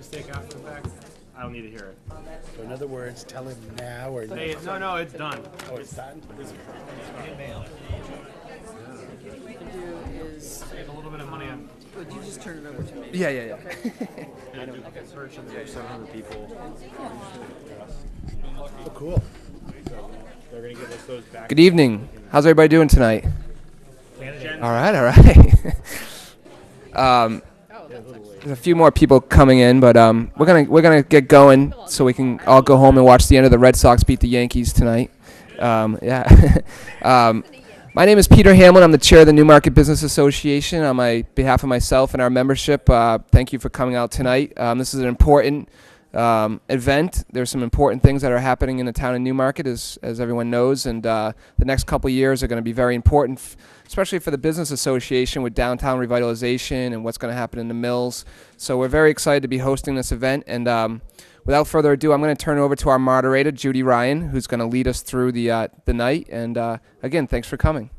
Mistake after the fact? I don't need to hear it. So in other words, tell him now or Hey, no, it's done. Oh, it's done? Save a little bit of money on. Would you just turn it over to me? Yeah. Search and there's 700 people. Oh, cool. They're gonna give us those back. Good evening. How's everybody doing tonight? Antigens? All right. There's a few more people coming in, but we're gonna get going so we can all go home and watch the end of the Red Sox beat the Yankees tonight. My name is Peter Hamlin. I'm the chair of the Newmarket Business Association. On behalf of myself and our membership, thank you for coming out tonight. This is an important event. There's some important things that are happening in the town of Newmarket, as everyone knows, and the next couple of years are going to be very important, especially for the business association with downtown revitalization and what's going to happen in the mills. So we're very excited to be hosting this event, and without further ado, I'm going to turn it over to our moderator, Judy Ryan, who's going to lead us through the night. And again, thanks for coming.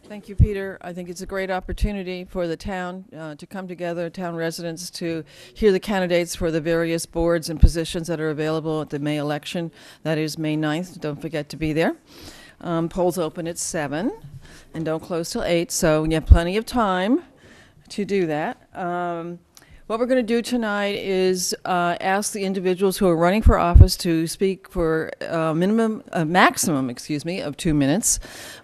Thank you, Peter. I think it's a great opportunity for the town to come together, town residents, to hear the candidates for the various boards and positions that are available at the May election. That is May 9th. Don't forget to be there. Polls open at 7 and don't close till 8, so you have plenty of time to do that. What we're going to do tonight is ask the individuals who are running for office to speak for a maximum, of 2 minutes,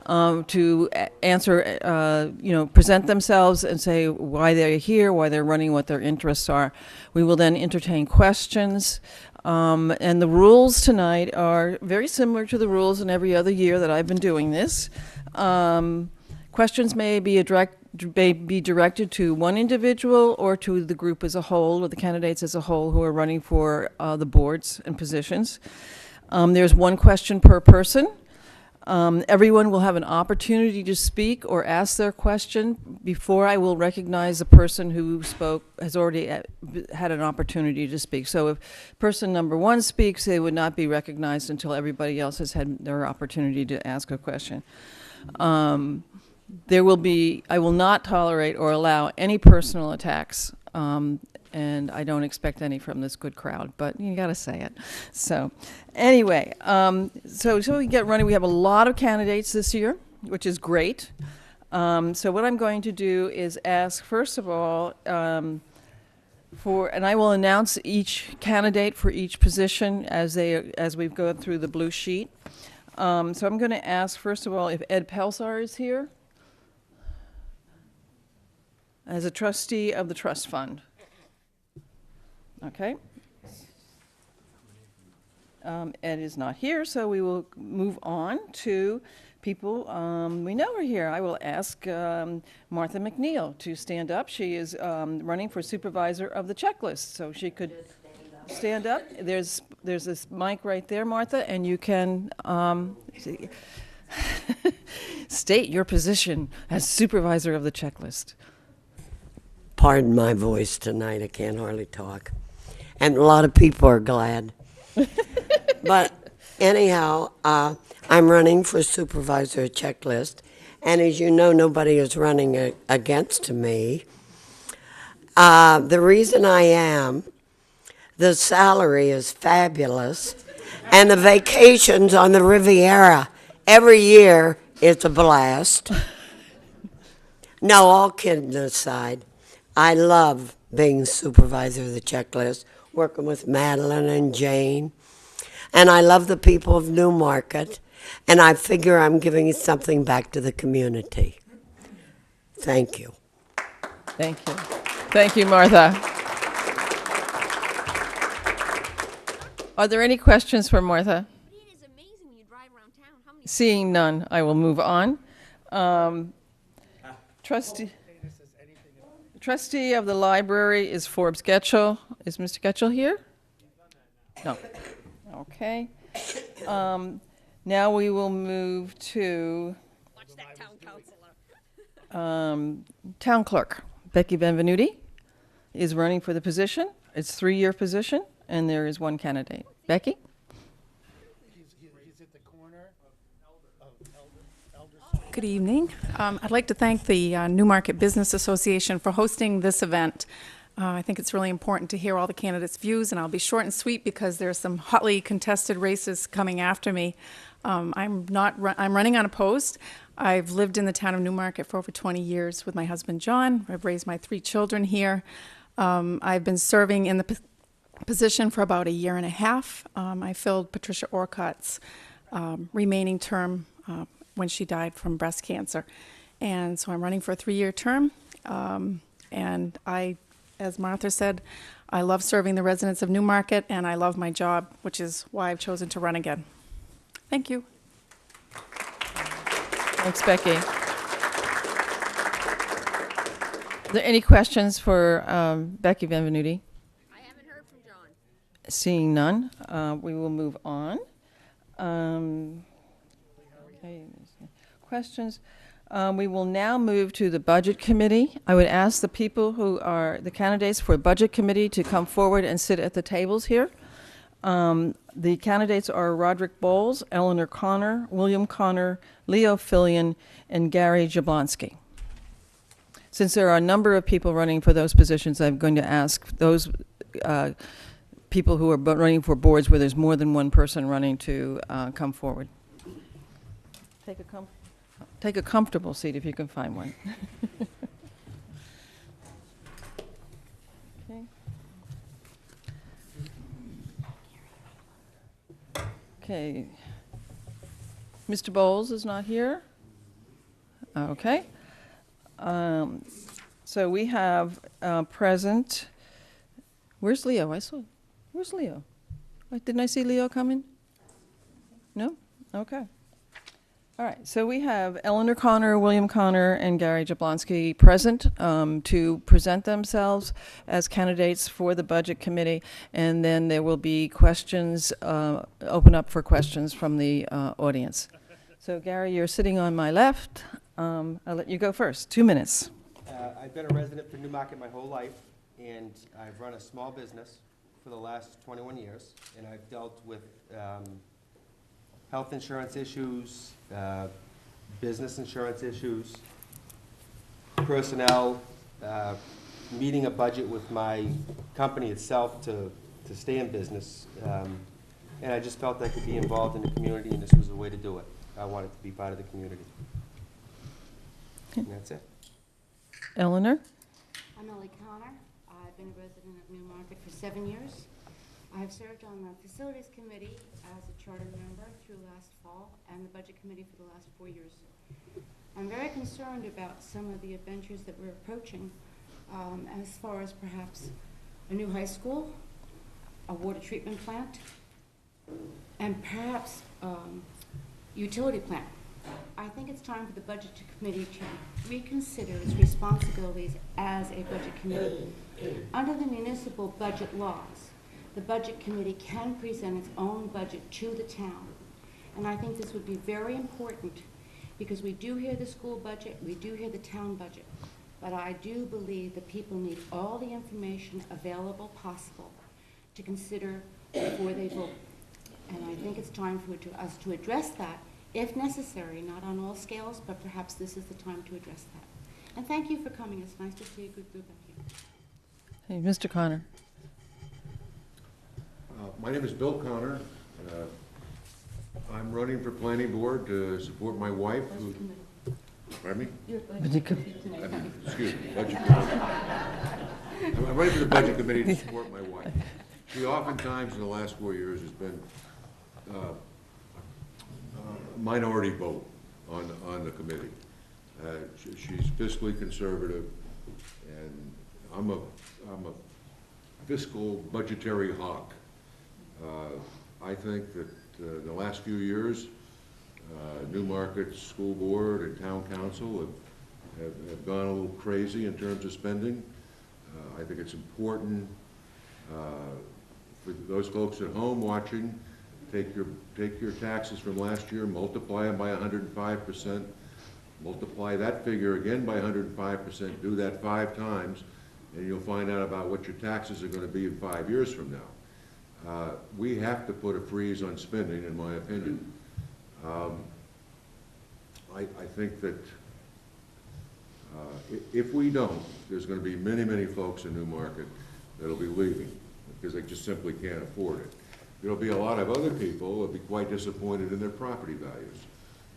to answer, present themselves and say why they're here, why they're running, what their interests are. We will then entertain questions. And the rules tonight are very similar to the rules in every other year that I've been doing this. Questions may be directed to one individual or to the group as a whole, or the candidates as a whole who are running for the boards and positions. There's one question per person. Everyone will have an opportunity to speak or ask their question before I will recognize the person who spoke has already had an opportunity to speak. So if person number one speaks, they would not be recognized until everybody else has had their opportunity to ask a question. I will not tolerate or allow any personal attacks, and I don't expect any from this good crowd, but you gotta say it. So anyway, so we get running. We have a lot of candidates this year, which is great. So what I'm going to do is ask, first of all, and I will announce each candidate for each position as we go through the blue sheet. So I'm going to ask, first of all, if Ed Pelsar is here as a trustee of the trust fund. Okay. Ed is not here, so we will move on to people we know are here. I will ask Martha McNeil to stand up. She is running for supervisor of the checklist, so she could stand up. There's this mic right there, Martha, and you can state your position as supervisor of the checklist. Pardon my voice tonight. I can't hardly talk. And a lot of people are glad. But anyhow, I'm running for supervisor checklist. And as you know, nobody is running against me. The reason I am, the salary is fabulous. And the vacations on the Riviera every year is a blast. No, all kidding aside. I love being supervisor of the checklist, working with Madeline and Jane. And I love the people of Newmarket. And I figure I'm giving something back to the community. Thank you. Thank you. Thank you, Martha. Are there any questions for Martha? It is amazing when you drive around town. How many Seeing none, I will move on. Trustee of the library is Forbes Getchell. Is Mr. Getchell here? No. Okay. Now we will move to watch that town councilor? town clerk. Becky Benvenuti is running for the position. It's a 3-year position, and there is one candidate. Becky? He's at the corner of Elder Street. Good evening. I'd like to thank the Newmarket Business Association for hosting this event. I think it's really important to hear all the candidates' views, and I'll be short and sweet because there's some hotly contested races coming after me. I'm running unopposed. I've lived in the town of Newmarket for over 20 years with my husband, John. I've raised my 3 children here. I've been serving in the position for about a year and a half. I filled Patricia Orcott's remaining term when she died from breast cancer. And so I'm running for a 3-year term. And I, as Martha said, I love serving the residents of Newmarket, and I love my job, which is why I've chosen to run again. Thank you. Thanks, Becky. Are there any questions for Becky Benvenuti? I haven't heard from John. Seeing none, we will move on. Okay, questions? We will now move to the Budget Committee. I would ask the people who are the candidates for Budget Committee to come forward and sit at the tables here. The candidates are Roderick Bowles, Eleanor Connor, William Connor, Leo Fillion, and Gary Jablonski. Since there are a number of people running for those positions, I'm going to ask those people who are running for boards where there's more than one person running to come forward. Take a comfortable seat if you can find one. Okay. Mr. Bowles is not here. Okay. So we have present. Where's Leo? Where's Leo? Didn't I see Leo coming? No? Okay. All right, so we have Eleanor Connor, William Connor, and Gary Jablonski present to present themselves as candidates for the Budget Committee, and then there will be questions, open up for questions from the audience. So Gary, you're sitting on my left. I'll let you go first. 2 minutes. I've been a resident for Newmarket my whole life, and I've run a small business for the last 21 years, and I've dealt with health insurance issues, business insurance issues, personnel, meeting a budget with my company itself to stay in business. And I just felt I could be involved in the community, and this was the way to do it. I wanted to be part of the community. And that's it. Eleanor? I'm Ellie Connor. I've been a resident of Newmarket for 7 years. I've served on the Facilities Committee as a charter member through last fall and the Budget Committee for the last 4 years. I'm very concerned about some of the adventures that we're approaching as far as perhaps a new high school, a water treatment plant, and perhaps utility plant. I think it's time for the Budget Committee to reconsider its responsibilities as a Budget Committee. Under the municipal budget laws, the Budget Committee can present its own budget to the town. And I think this would be very important because we do hear the school budget, we do hear the town budget, but I do believe that people need all the information available possible to consider before they vote. And I think it's time for us to address that, if necessary, not on all scales, but perhaps this is the time to address that. And thank you for coming. It's nice to see a good group of you. Hey, Mr. Connor. My name is Bill Connor. I'm running for planning board to support my wife. Pardon me? Excuse me. Budget committee. I'm running for the budget committee to support my wife. She oftentimes in the last 4 years has been minority vote on the committee. She's fiscally conservative, and I'm a fiscal budgetary hawk. I think that in the last few years, Newmarket School Board and Town Council have gone a little crazy in terms of spending. I think it's important for those folks at home watching, take your taxes from last year, multiply them by 105%, multiply that figure again by 105%, do that 5 times, and you'll find out about what your taxes are going to be in 5 years from now. We have to put a freeze on spending, in my opinion. I think that if we don't, there's going to be many, many folks in Newmarket that'll be leaving because they just simply can't afford it. There'll be a lot of other people that'll be quite disappointed in their property values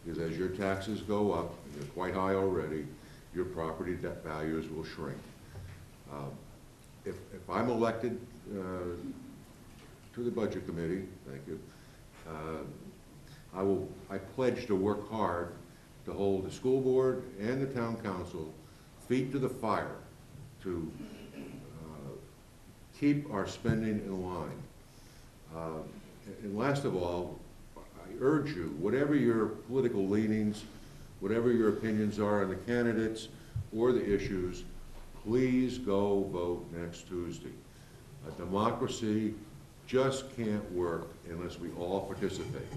because as your taxes go up, and they're quite high already, your property values will shrink. If I'm elected to the Budget Committee, thank you, I pledge to work hard to hold the school board and the town council feet to the fire to keep our spending in line. And last of all, I urge you, whatever your political leanings, whatever your opinions are on the candidates or the issues, please go vote next Tuesday. A democracy just can't work unless we all participate.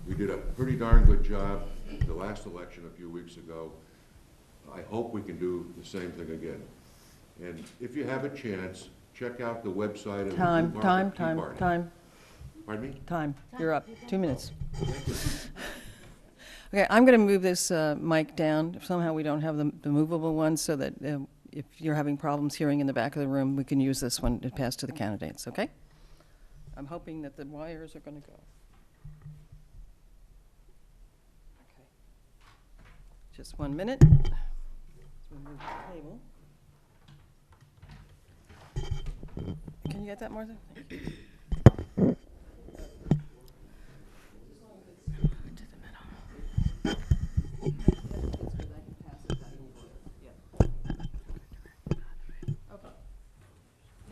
We did a pretty darn good job the last election a few weeks ago. I hope we can do the same thing again. And if you have a chance, check out the website of the Newmarket Tea Party. Time. Pardon me? Time. You're up. 2 minutes. Okay, I'm going to move this mic down. If somehow we don't have the movable one so that if you're having problems hearing in the back of the room, we can use this one to pass to the candidates, okay? I'm hoping that the wires are going to go. Okay. Just 1 minute. Let's remove the table. Can you get that, Martha? Thank you.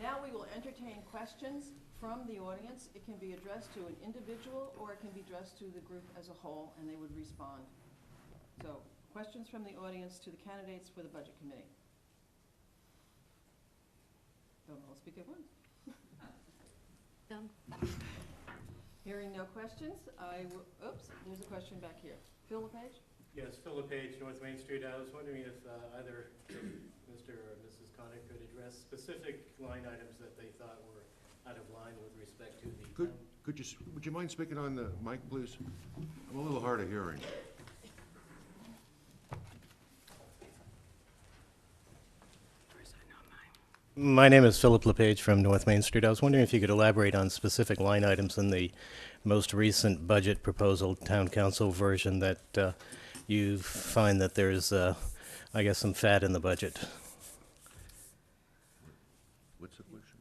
Now we will entertain questions from the audience. It can be addressed to an individual or it can be addressed to the group as a whole, and they would respond. So, questions from the audience to the candidates for the Budget Committee. Don't all speak at once. Done. Hearing no questions, oops, there's a question back here. Phil LePage? Yes, Phil LePage, North Main Street. I was wondering if either Mr. or Mrs. Connick could address specific line items that they thought were out of line with respect to the... Would you mind speaking on the mic, please? I'm a little hard of hearing. My name is Philip LePage from North Main Street. I was wondering if you could elaborate on specific line items in the most recent budget proposal, town council version, that you find that there's, I guess, some fat in the budget. What's the question?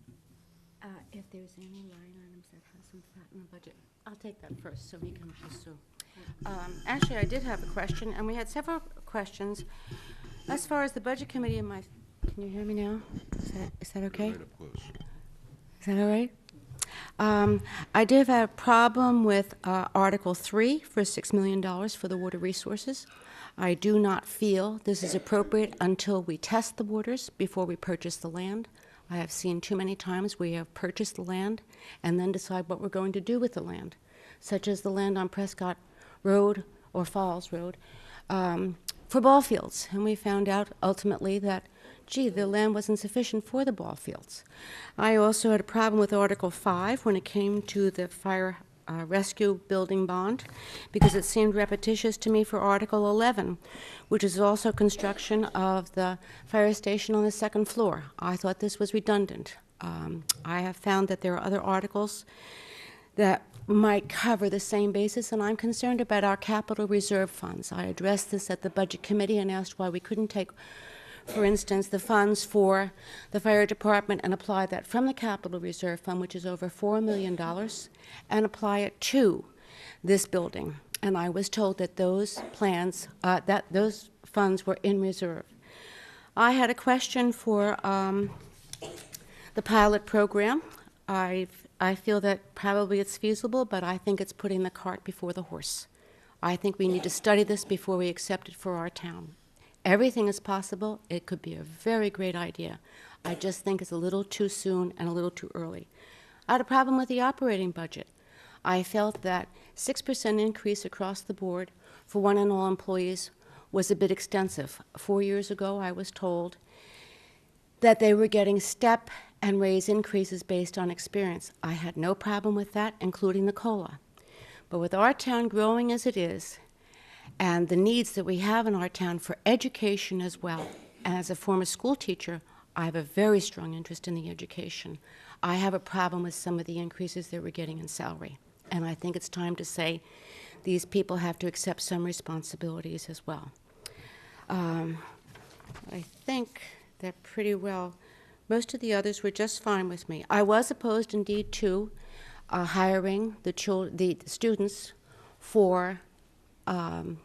If there's any line items that have some fat in the budget. I'll take that first so we can pursue. Actually, I did have a question, and we had several questions. As far as the Budget Committee and my... Can you hear me now? Is that okay? Right up close. Is that all right? I did have a problem with Article 3 for $6 million for the water resources. I do not feel this is appropriate until we test the waters before we purchase the land. I have seen too many times we have purchased the land and then decide what we're going to do with the land, such as the land on Prescott Road or Falls Road for ball fields. And we found out ultimately that gee, the land wasn't sufficient for the ball fields. I also had a problem with Article 5 when it came to the fire rescue building bond, because it seemed repetitious to me for Article 11, which is also construction of the fire station on the second floor. I thought this was redundant. I have found that there are other articles that might cover the same basis, and I'm concerned about our capital reserve funds. I addressed this at the Budget Committee and asked why we couldn't take, for instance, the funds for the fire department and apply that from the Capital Reserve Fund, which is over $4 million, and apply it to this building. And I was told that those plans, that those funds were in reserve. I had a question for the pilot program. I feel that probably it's feasible, but I think it's putting the cart before the horse. I think we need to study this before we accept it for our town. Everything is possible. It could be a very great idea. I just think it's a little too soon and a little too early. I had a problem with the operating budget. I felt that 6% increase across the board for one and all employees was a bit extensive. 4 years ago, I was told that they were getting step and raise increases based on experience. I had no problem with that, including the COLA. But with our town growing as it is, and the needs that we have in our town for education as well. And as a former school teacher, I have a very strong interest in the education. I have a problem with some of the increases that we're getting in salary. And I think it's time to say these people have to accept some responsibilities as well. I think that pretty well, most of the others were just fine with me. I was opposed indeed to hiring the students for the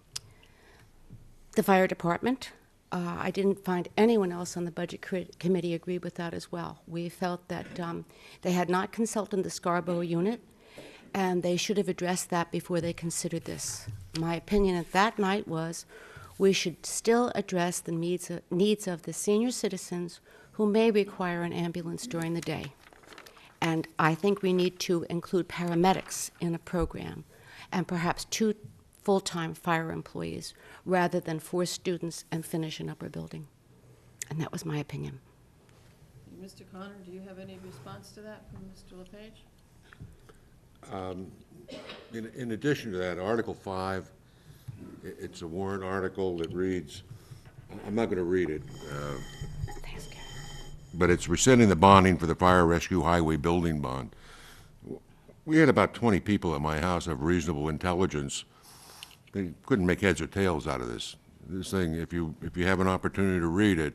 fire department. I didn't find anyone else on the budget committee agree with that as well. We felt that they had not consulted the Scarborough unit, and they should have addressed that before they considered this. My opinion at that night was we should still address the needs of the senior citizens who may require an ambulance during the day. And I think we need to include paramedics in a program, and perhaps 2 full-time fire employees, rather than 4 students and finish an upper building. And that was my opinion. Mr. Connor, do you have any response to that from Mr. LePage? In addition to that, Article 5, it's a warrant article that reads, I'm not going to read it, Thanks, Gary. but it's rescinding the bonding for the fire rescue highway building bond. We had about 20 people at my house of reasonable intelligence. They couldn't make heads or tails out of this. This thing, if you have an opportunity to read it,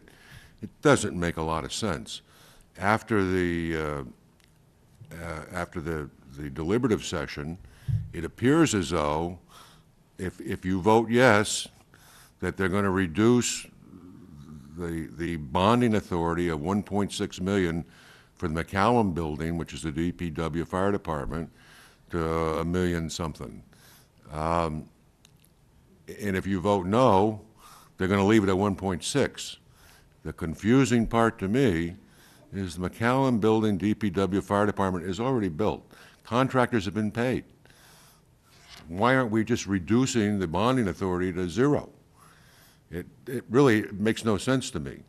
it doesn't make a lot of sense. After the deliberative session, it appears as though if you vote yes, that they're going to reduce the bonding authority of $1.6 million for the McCallum building, which is the DPW fire department, to $1 million something. And if you vote no, they're going to leave it at 1.6. The confusing part to me is the McCallum building DPW fire department is already built. Contractors have been paid. Why aren't we just reducing the bonding authority to 0? It really makes no sense to me.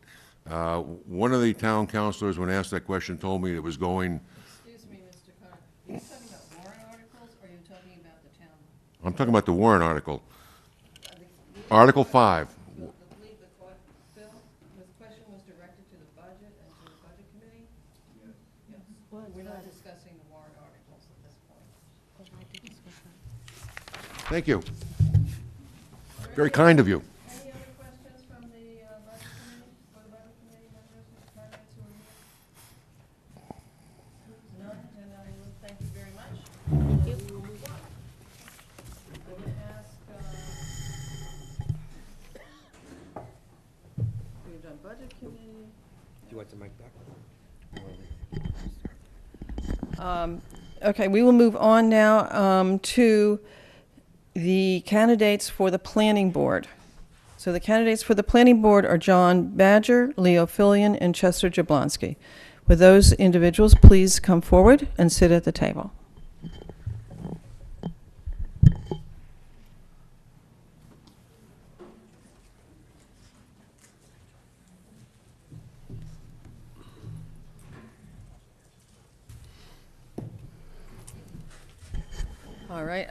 One of the town councilors, when asked that question, told me it was going. Excuse me, Mr. Connor. Are you talking about warrant articles, or are you talking about the town? I'm talking about the warrant article. Article 5. Bill, the question was directed to the budget and to the budget committee? Yes. We're not discussing the warrant articles at this point. Thank you. Very kind of you. Any other questions from the budget committee, for the budget committee members, Mr. Cartwright, who are here? None, then I will thank you very much. Thank you. We will move on. I'm going to ask, we've done budget committee. Do you want the mic back? Okay, we will move on now to the candidates for the planning board. So the candidates for the planning board are John Badger, Leo Fillion, and Chester Jablonski. Would those individuals please come forward and sit at the table? All right,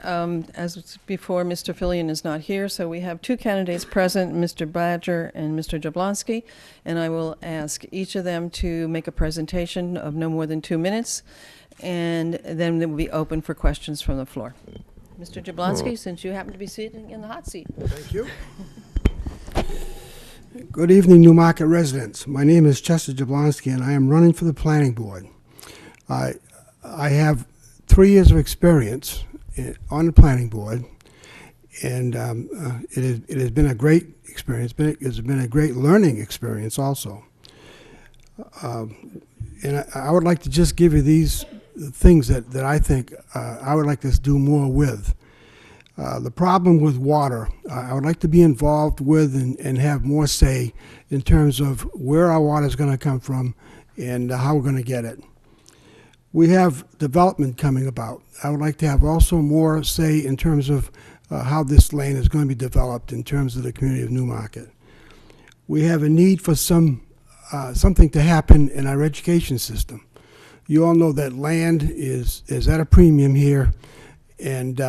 as before, Mr. Fillion is not here, so we have 2 candidates present, Mr. Badger and Mr. Jablonski, and I will ask each of them to make a presentation of no more than 2 minutes, and then it will be open for questions from the floor. Mr. Jablonski, since you happen to be sitting in the hot seat. Thank you. Good evening, Newmarket residents. My name is Chester Jablonski, and I am running for the planning board. I have 3 years of experience on the planning board, and it has been a great experience. It's been a great learning experience also. And I would like to just give you these things that I think I would like to do more with. The problem with water, I would like to be involved with and have more say in terms of where our water is going to come from and how we're going to get it. We have development coming about. I would like to have also more say in terms of how this land is going to be developed in terms of the community of Newmarket. We have a need for something to happen in our education system. You all know that land is at a premium here, and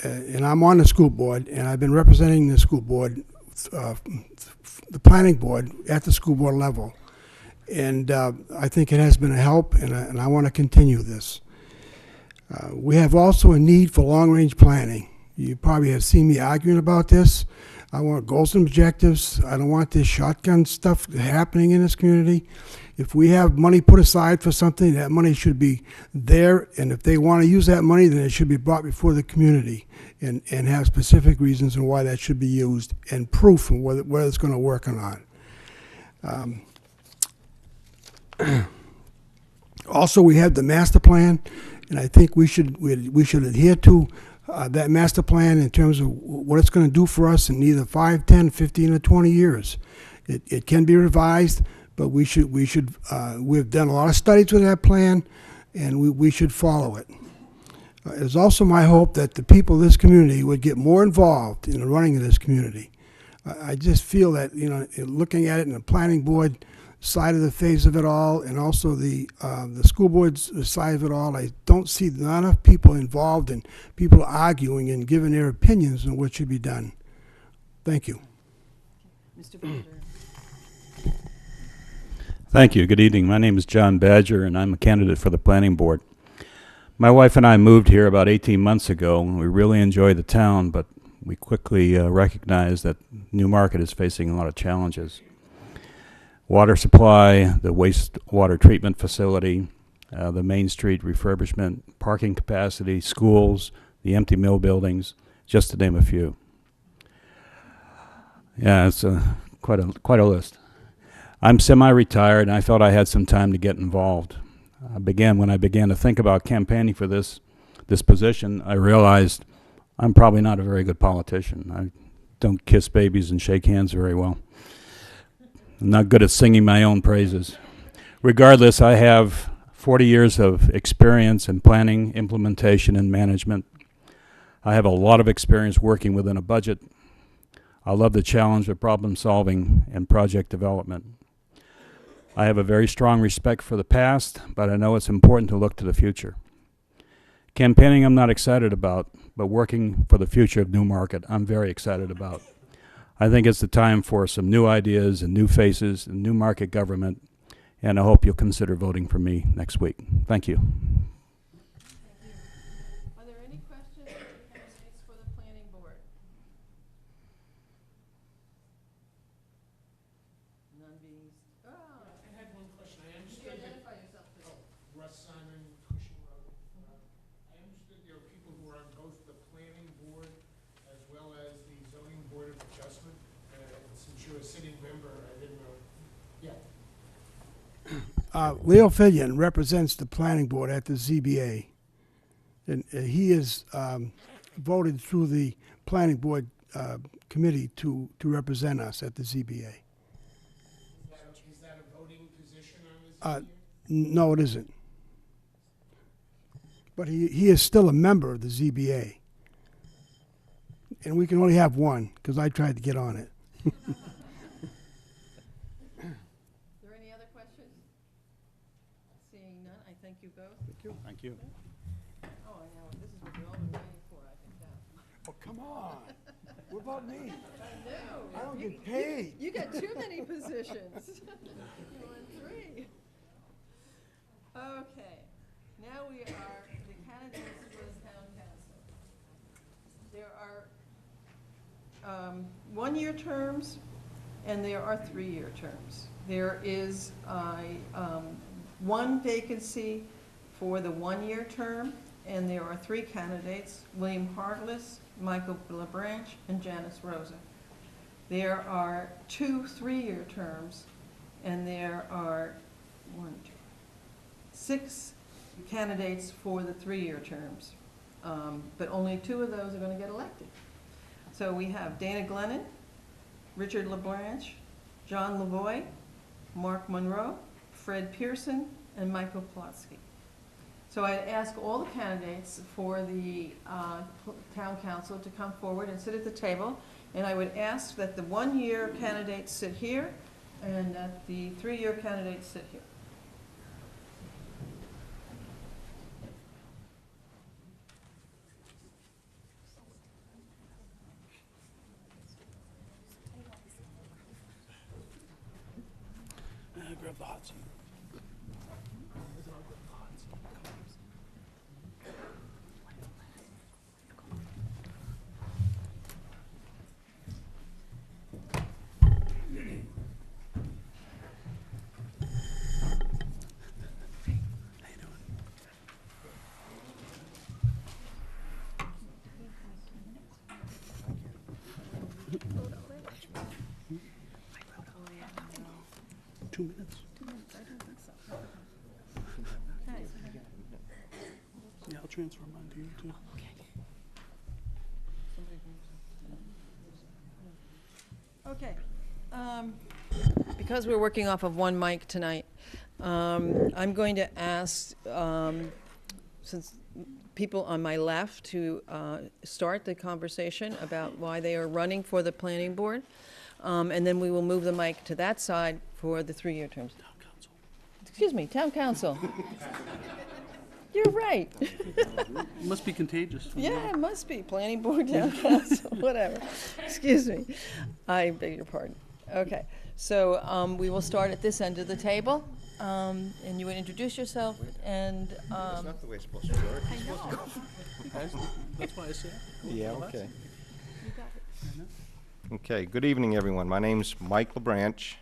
and I'm on the school board, and I've been representing the school board, the planning board at the school board level. And I think it has been a help, and I want to continue this. We have also a need for long-range planning. You probably have seen me arguing about this. I want goals and objectives. I don't want this shotgun stuff happening in this community. If we have money put aside for something, that money should be there, and if they want to use that money, then it should be brought before the community and have specific reasons and why that should be used and proof of whether it's going to work or not. Also, we have the master plan, and I think we should adhere to that master plan in terms of what it's going to do for us in either 5, 10, 15, or 20 years. It can be revised, but we've done a lot of studies with that plan, and we should follow it. It's also my hope that the people of this community would get more involved in the running of this community. I just feel that, looking at it in the planning board side of the phase of it all, and also the school board's side of it all, I don't see not enough people involved and people arguing and giving their opinions on what should be done. Thank you. Mr. Badger. Thank you. Good evening. My name is John Badger, and I'm a candidate for the planning board. My wife and I moved here about 18 months ago. We really enjoy the town, but we quickly recognized that Newmarket is facing a lot of challenges. Water supply, the wastewater treatment facility, the Main Street refurbishment, parking capacity, schools, the empty mill buildings, just to name a few. Yeah, it's quite a list. I'm semi-retired, and I felt I had some time to get involved. When I began to think about campaigning for this position, I realized I'm probably not a very good politician. I don't kiss babies and shake hands very well. I'm not good at singing my own praises. Regardless, I have 40 years of experience in planning, implementation, and management. I have a lot of experience working within a budget. I love the challenge of problem solving and project development. I have a very strong respect for the past, but I know it's important to look to the future. Campaigning I'm not excited about, but working for the future of Newmarket I'm very excited about. I think it's the time for some new ideas and new faces and Newmarket government, and I hope you'll consider voting for me next week. Thank you. Are there any questions or candidates for the planning board? None being. I had one question. I understood that. Identify yourself, please. Russ Simon, Cushing Road. I understood there are people who are on both the planning board as well as the zoning board of adjustment. Since you're a sitting member, I didn't know. Yeah. Leo Fillion represents the planning board at the ZBA, and he is voted through the planning board committee to represent us at the ZBA. Is that a voting position on this? No, it isn't. But he is still a member of the ZBA. And we can only have one, because I tried to get on it. Are there any other questions? Seeing none, I thank you both. Thank you. Oh, I know, this is what you've all been waiting for, I can tell. Oh, come on. What about me? I know. I don't get paid. You got too many positions. You won 3. Okay, now we are the candidates for the town council. There are 1-year terms and there are 3-year terms. There is one vacancy for the 1-year term, and there are 3 candidates: William Hartless, Michael LaBranch, and Janice Rosa. There are 2 3-year terms, and there are 6 candidates for the 3-year terms, but only 2 of those are going to get elected. So we have Dana Glennon, Richard LaBranch, John Lavoie, Mark Monroe, Fred Pearson, and Michael Plotsky. So I'd ask all the candidates for the town council to come forward and sit at the table, and I would ask that the 1-year candidates sit here and that the 3-year candidates sit here. 2 minutes. Yeah, I'll transfer mine to you, too. Okay. Because we're working off of one mic tonight, I'm going to ask, since people on my left, to start the conversation about why they are running for the planning board, and then we will move the mic to that side for the 3-year terms. Town council. Excuse me, town council. You're right. It must be contagious. Yeah, it must be. Planning board, town council, whatever. Excuse me. I beg your pardon. Okay, so we will start at this end of the table, and you would introduce yourself and. That's not the way it's supposed to work. I know. That's why I said. Yeah, okay. You got it. Okay, good evening, everyone. My name's Mike LeBranch.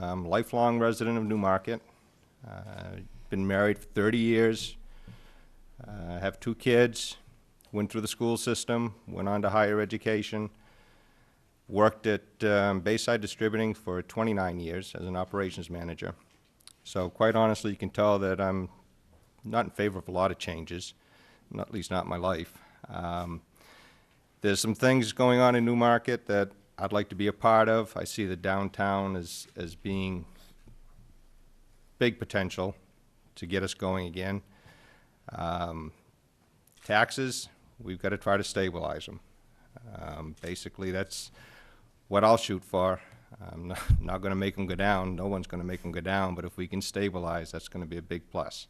I'm a lifelong resident of Newmarket. Been married for 30 years. I have 2 kids. Went through the school system, went on to higher education. Worked at Bayside Distributing for 29 years as an operations manager. So quite honestly, you can tell that I'm not in favor of a lot of changes, at least not in my life. There's some things going on in Newmarket that I'd like to be a part of. I see the downtown as being big potential to get us going again. Taxes, we've got to try to stabilize them. Basically, that's what I'll shoot for. I'm not going to make them go down. No one's going to make them go down, but if we can stabilize, that's going to be a big plus.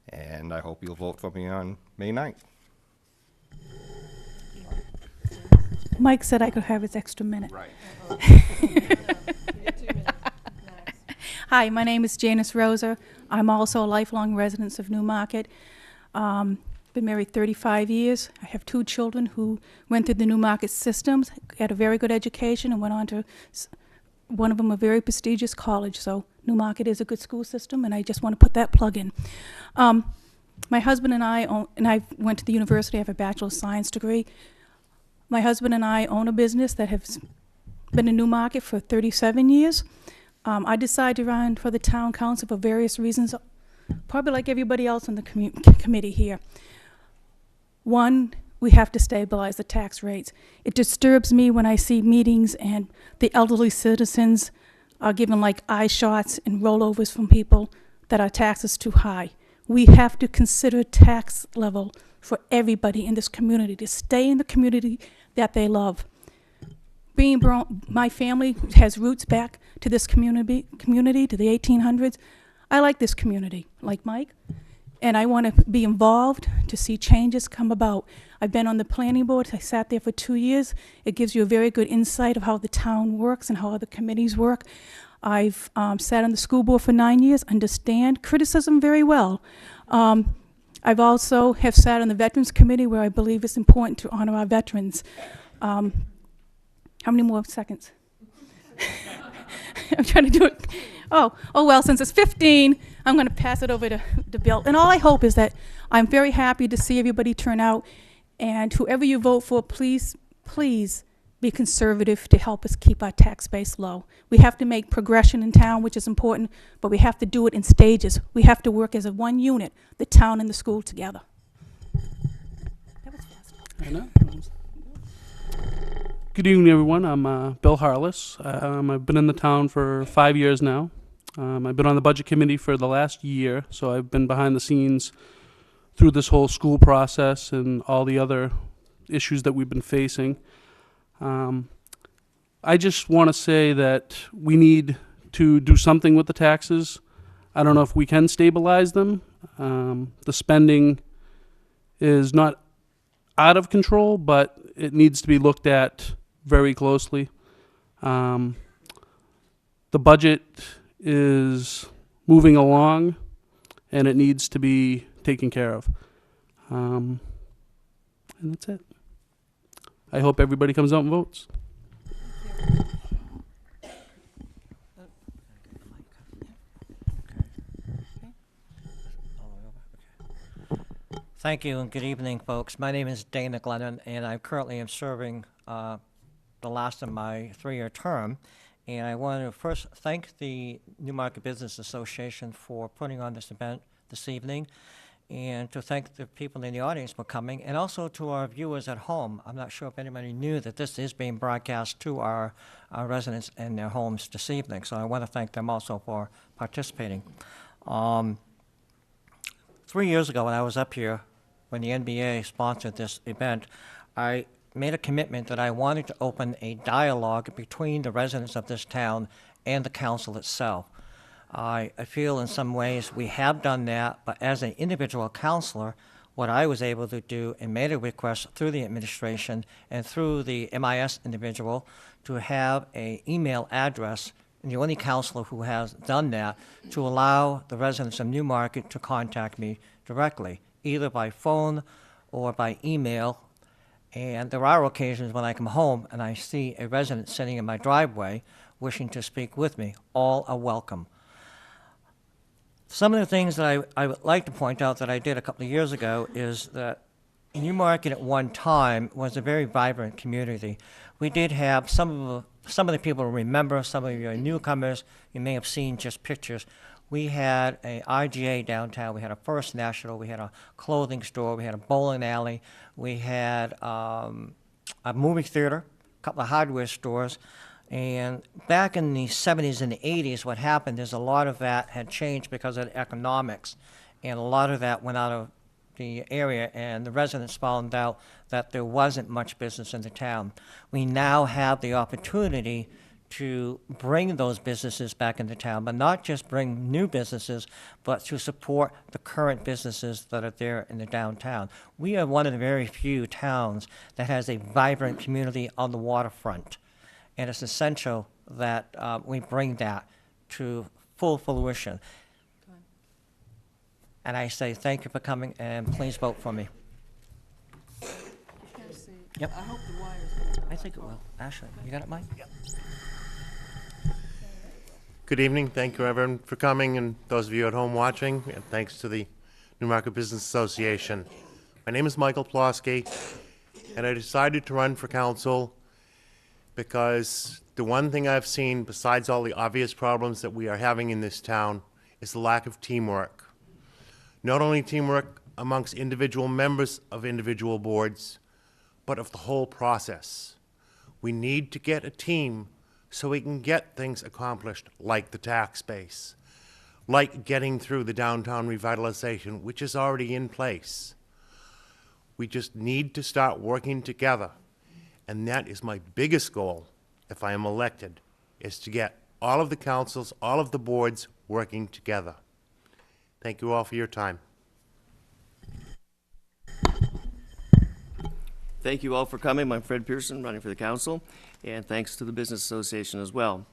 And I hope you'll vote for me on May 9th. Mike said I could have his extra minute. Right. Hi, my name is Janice Rosa. I'm also a lifelong resident of Newmarket. Been married 35 years. I have 2 children who went through the Newmarket systems, had a very good education, and went on to, one of them, a very prestigious college. So Newmarket is a good school system, and I just want to put that plug in. My husband and I went to the university. I have a Bachelor of Science degree. My husband and I own a business that has been in Newmarket for 37 years. I decided to run for the town council for various reasons, probably like everybody else on the committee here. One, we have to stabilize the tax rates. It disturbs me when I see meetings and the elderly citizens are given like eye shots and rollovers from people that our tax is too high. We have to consider tax level for everybody in this community to stay in the community that they love. My family has roots back to this community to the 1800s. I like this community, like Mike, and I want to be involved to see changes come about. I've been on the planning board. I sat there for 2 years. It gives you a very good insight of how the town works and how other committees work. I've sat on the school board for 9 years, understand criticism very well. I've also have sat on the Veterans Committee, where I believe it's important to honor our veterans. How many more seconds? I'm trying to do it. Oh, well, since it's 15, I'm going to pass it over to Bill. And all I hope is that I'm very happy to see everybody turn out. And whoever you vote for, please, please be conservative to help us keep our tax base low. We have to make progression in town, which is important, but we have to do it in stages. We have to work as a one unit, the town and the school together. That was fast. I know. Good evening, everyone. I'm Bill Harless. I've been in the town for 5 years now. I've been on the budget committee for the last year, so I've been behind the scenes through this whole school process and all the other issues that we've been facing. I just want to say that we need to do something with the taxes. I don't know if we can stabilize them. The spending is not out of control, but it needs to be looked at very closely. The budget is moving along, and it needs to be taken care of. And that's it. I hope everybody comes out and votes. Thank you and good evening, folks. My name is Dana Glennon, and I currently am serving the last of my 3-year term. And I want to first thank the Newmarket Business Association for putting on this event this evening, and to thank the people in the audience for coming, and also to our viewers at home. I'm not sure if anybody knew that this is being broadcast to our residents in their homes this evening, so I want to thank them also for participating. 3 years ago when I was up here, when the NBA sponsored this event, I made a commitment that I wanted to open a dialogue between the residents of this town and the council itself. I feel in some ways we have done that, but as an individual councilor, what I was able to do and made a request through the administration and through the MIS individual to have an email address, and the only councilor who has done that, to allow the residents of Newmarket to contact me directly, either by phone or by email. And there are occasions when I come home and I see a resident sitting in my driveway wishing to speak with me. All are welcome. Some of the things that I would like to point out that I did a couple of years ago is that Newmarket at one time was a very vibrant community. We did have some of the people remember, some of your newcomers, you may have seen just pictures. We had a IGA downtown, we had a First National, we had a clothing store, we had a bowling alley, we had a movie theater, a couple of hardware stores. And back in the 70s and the 80s, what happened is a lot of that had changed because of the economics. And a lot of that went out of the area, and the residents found out that there wasn't much business in the town. We now have the opportunity to bring those businesses back into town, but not just bring new businesses, but to support the current businesses that are there in the downtown. We are one of the very few towns that has a vibrant community on the waterfront. And it's essential that we bring that to full fruition. And I say thank you for coming, and please vote for me. Yep. I hope the wire's I think it will. Ashley, you got it, Mike? Yep. Good evening. Thank you, everyone, for coming, and those of you at home watching, and thanks to the Newmarket Business Association. My name is Michael Plosky, and I decided to run for council because the one thing I've seen, besides all the obvious problems that we are having in this town, is the lack of teamwork. Not only teamwork amongst individual members of individual boards, but of the whole process. We need to get a team so we can get things accomplished, like the tax base, like getting through the downtown revitalization, which is already in place. We just need to start working together. And that is my biggest goal, if I am elected, is to get all of the councils, all of the boards working together. Thank you all for your time. Thank you all for coming. I'm Fred Pearson, running for the council, and thanks to the Business Association as well.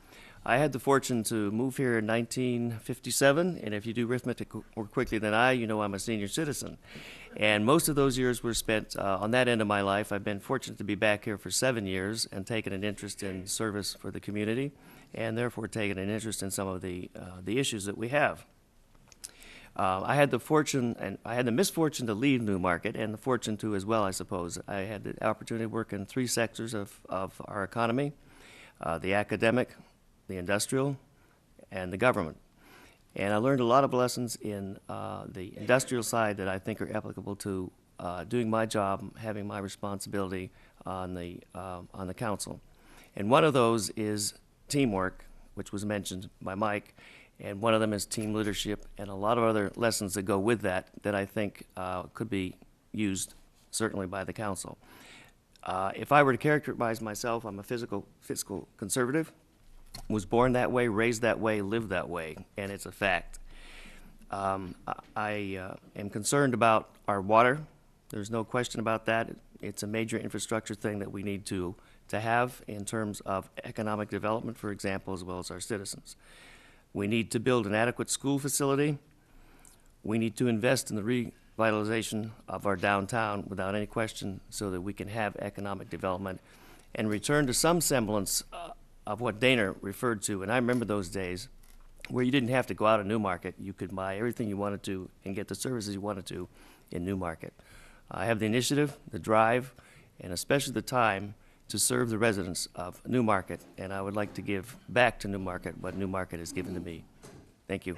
I had the fortune to move here in 1957, and if you do arithmetic more quickly than I, you know I'm a senior citizen. And most of those years were spent on that end of my life. I've been fortunate to be back here for 7 years and taken an interest in service for the community, and therefore taken an interest in some of the issues that we have. I had the fortune, and I had the misfortune to leave Newmarket, and the fortune to as well, I suppose. I had the opportunity to work in 3 sectors of our economy, the academic, the industrial, and the government. And I learned a lot of lessons in the industrial side that I think are applicable to doing my job, having my responsibility on the council. And one of those is teamwork, which was mentioned by Mike, and one of them is team leadership, and a lot of other lessons that go with that I think could be used certainly by the council. If I were to characterize myself, I'm a fiscal conservative. Was born that way, raised that way, lived that way, and it's a fact. I am concerned about our water. There's no question about that. It's a major infrastructure thing that we need to have in terms of economic development, for example, as well as our citizens. We need to build an adequate school facility. We need to invest in the revitalization of our downtown without any question so that we can have economic development and return to some semblance of what Dana referred to. And I remember those days where you didn't have to go out of Newmarket. You could buy everything you wanted to and get the services you wanted to in Newmarket. I have the initiative, the drive, and especially the time to serve the residents of Newmarket, and I would like to give back to Newmarket what Newmarket has given to me. Thank you.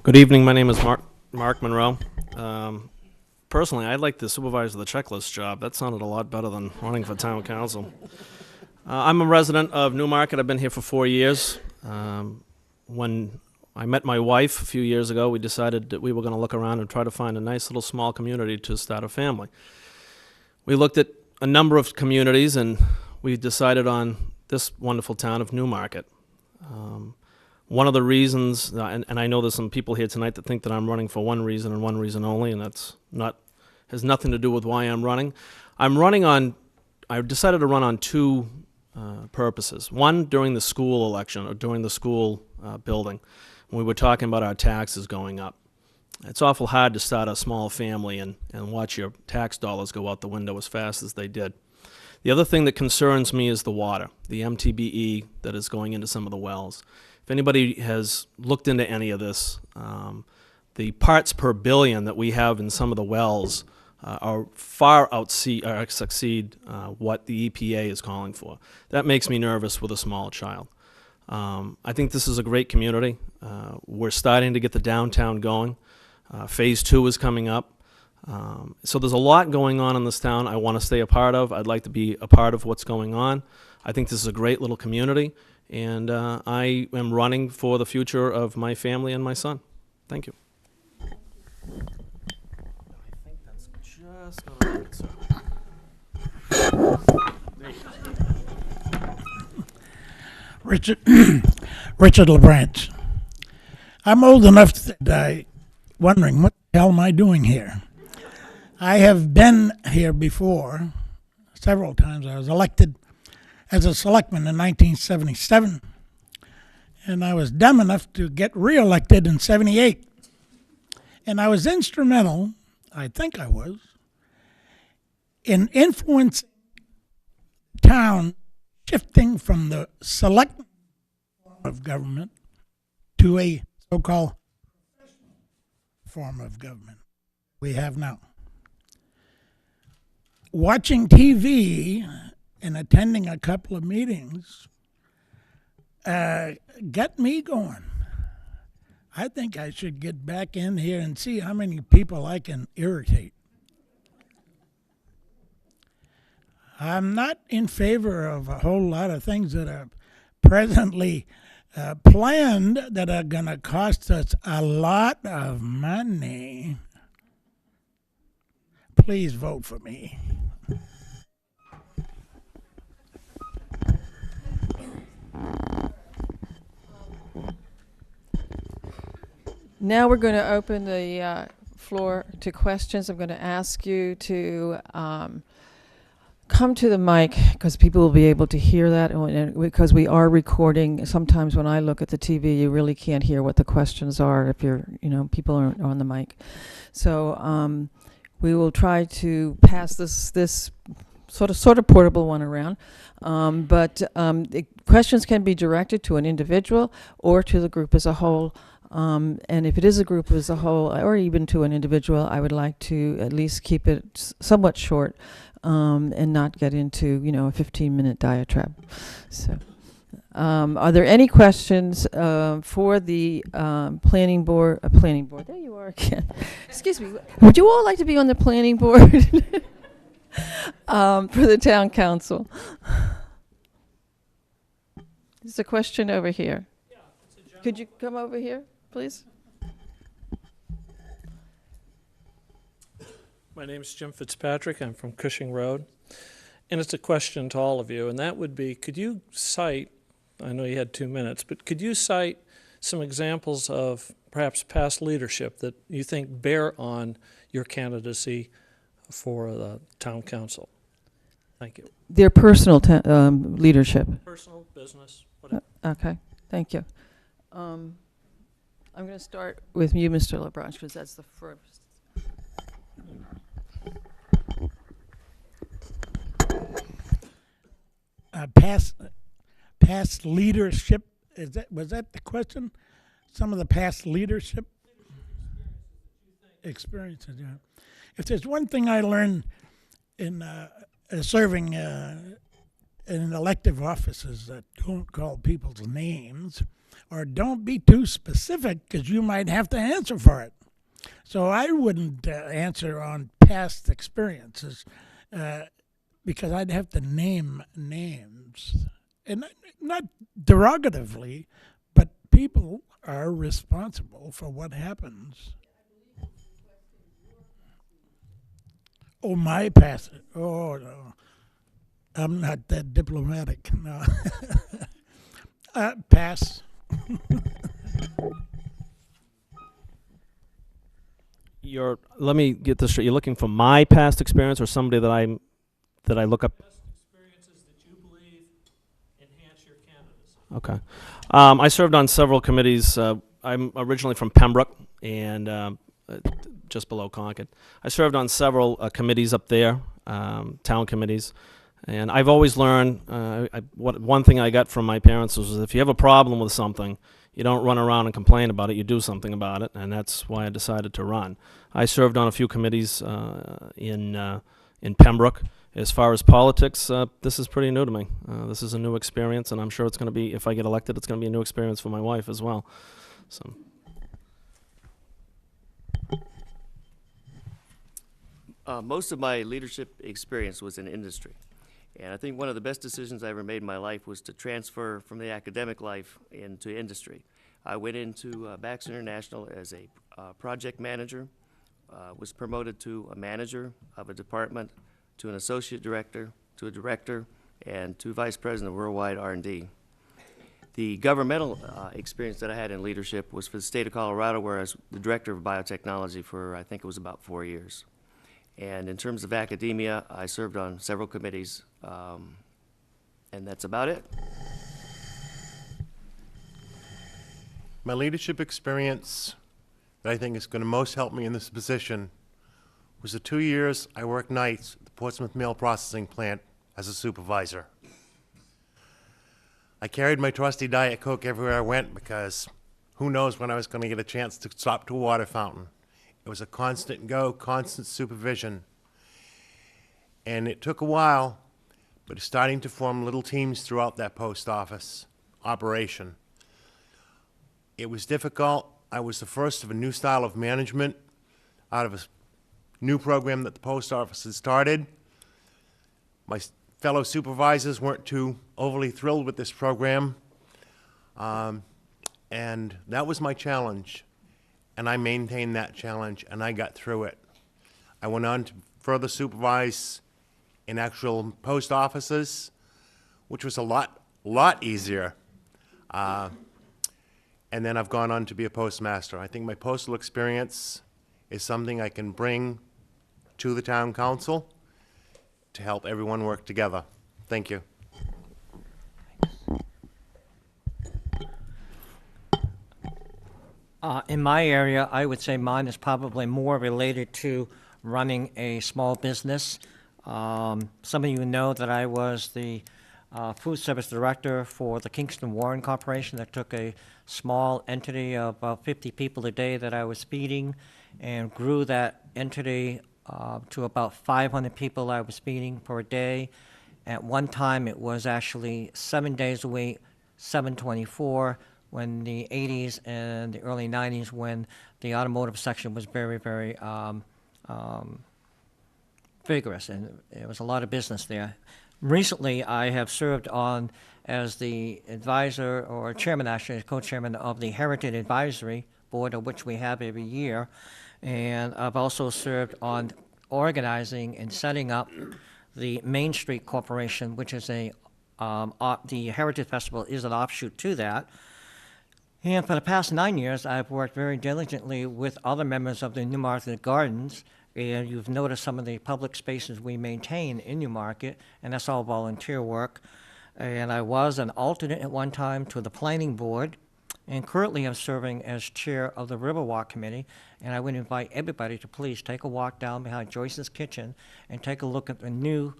Good evening. My name is Mark Monroe. Personally, I'd like to supervise the checklist job. That sounded a lot better than running for town council. I'm a resident of Newmarket. I've been here for 4 years. When I met my wife a few years ago, we decided that we were going to look around and try to find a nice little small community to start a family. We looked at a number of communities, and we decided on this wonderful town of Newmarket. One of the reasons, and I know there's some people here tonight that think that I'm running for one reason and one reason only, and that's has nothing to do with why I'm running. I decided to run on two purposes. One, during the school election, or during the school building, when we were talking about our taxes going up. It's awful hard to start a small family and watch your tax dollars go out the window as fast as they did. The other thing that concerns me is the water, the MTBE that is going into some of the wells. If anybody has looked into any of this, the parts per billion that we have in some of the wells are far exceed what the EPA is calling for. That makes me nervous with a small child. I think this is a great community. We're starting to get the downtown going. Phase 2 is coming up. So there's a lot going on in this town I want to stay a part of. I'd like to be a part of what's going on. I think this is a great little community, and I am running for the future of my family and my son. Thank you. I think that's just going to work, sir. There you go. Richard LeBranch. I'm old enough to die wondering what the hell am I doing here. I have been here before several times. I was elected as a selectman in 1977, and I was dumb enough to get reelected in 78. And I was instrumental, I think I was, in influencing the town shifting from the select form of government to a so-called form of government we have now. Watching TV and attending a couple of meetings got me going. I think I should get back in here and see how many people I can irritate. I'm not in favor of a whole lot of things that are presently planned that are going to cost us a lot of money. Please vote for me. Now we're going to open the floor to questions. I'm going to ask you to come to the mic because people will be able to hear that, and because we are recording. Sometimes when I look at the TV, you really can't hear what the questions are if people aren't on the mic. So we will try to pass this sort of portable one around. But the questions can be directed to an individual or to the group as a whole. And if it is a group as a whole, or even to an individual, I would like to at least keep it somewhat short, and not get into, a 15-minute diatribe. So, are there any questions for the planning board? Planning board. There you are again. Excuse me. Would you all like to be on the planning board for the town council? There's a question over here. Could you come over here, please? My name is Jim Fitzpatrick. I'm from Cushing Road. And it's a question to all of you, and that would be, could you cite, I know you had 2 minutes, but could you cite some examples of perhaps past leadership that you think bear on your candidacy for the town council? Thank you. Their personal leadership. Personal, business, whatever. Okay, thank you. I'm going to start with you, Mr. LeBranch, because that's the first. Past leadership, was that the question? Some of the past leadership? experiences. Yeah. If there's one thing I learned in serving in elective offices, that don't call people's names or don't be too specific, because you might have to answer for it. So I wouldn't answer on past experiences because I'd have to name names. And not derogatively, but people are responsible for what happens. Oh, my past. Oh, no. I'm not that diplomatic. No. Pass. Let me get this straight. You're looking for my past experience or somebody that I look up? Best experiences that you believe enhance your candidacy. Okay. I served on several committees. I'm originally from Pembroke and just below Concord. I served on several committees up there, town committees. And I've always learned, one thing I got from my parents was if you have a problem with something, you don't run around and complain about it, you do something about it, and that's why I decided to run. I served on a few committees in Pembroke. As far as politics, this is pretty new to me. This is a new experience, and I'm sure it's going to be, if I get elected, it's going to be a new experience for my wife as well. So. Most of my leadership experience was in industry. And I think one of the best decisions I ever made in my life was to transfer from the academic life into industry. I went into Baxter International as a project manager, was promoted to a manager of a department, to an associate director, to a director, and to vice president of worldwide R&D. The governmental experience that I had in leadership was for the state of Colorado, where I was the director of biotechnology for, I think it was about 4 years. And in terms of academia, I served on several committees, and that's about it. My leadership experience that I think is going to most help me in this position was the 2 years I worked nights at the Portsmouth Mail Processing Plant as a supervisor. I carried my trusty Diet Coke everywhere I went because who knows when I was going to get a chance to stop to a water fountain. It was a constant go, constant supervision. And it took a while, but it's starting to form little teams throughout that post office operation. It was difficult. I was the first of a new style of management out of a new program that the post office had started. My fellow supervisors weren't too overly thrilled with this program. And that was my challenge. And I maintained that challenge, and I got through it. I went on to further supervise in actual post offices, which was a lot easier. And then I've gone on to be a postmaster. I think my postal experience is something I can bring to the town council to help everyone work together. Thank you. In my area, I would say mine is probably more related to running a small business. Some of you know that I was the food service director for the Kingston Warren Corporation that took a small entity of about 50 people a day that I was feeding and grew that entity to about 500 people I was feeding per day. At one time, it was actually 7 days a week, 7/24, when the 80s and the early 90s, when the automotive section was very, very vigorous, and there was a lot of business there. Recently, I have served on as the advisor, or chairman actually, co-chairman of the Heritage Advisory Board, of which we have every year, and I've also served on organizing and setting up the Main Street Corporation, which is the Heritage Festival is an offshoot to that. And for the past 9 years, I've worked very diligently with other members of the Newmarket Gardens, and you've noticed some of the public spaces we maintain in Newmarket, and that's all volunteer work. And I was an alternate at one time to the Planning Board, and currently I'm serving as chair of the Riverwalk Committee, and I would invite everybody to please take a walk down behind Joyce's Kitchen and take a look at the new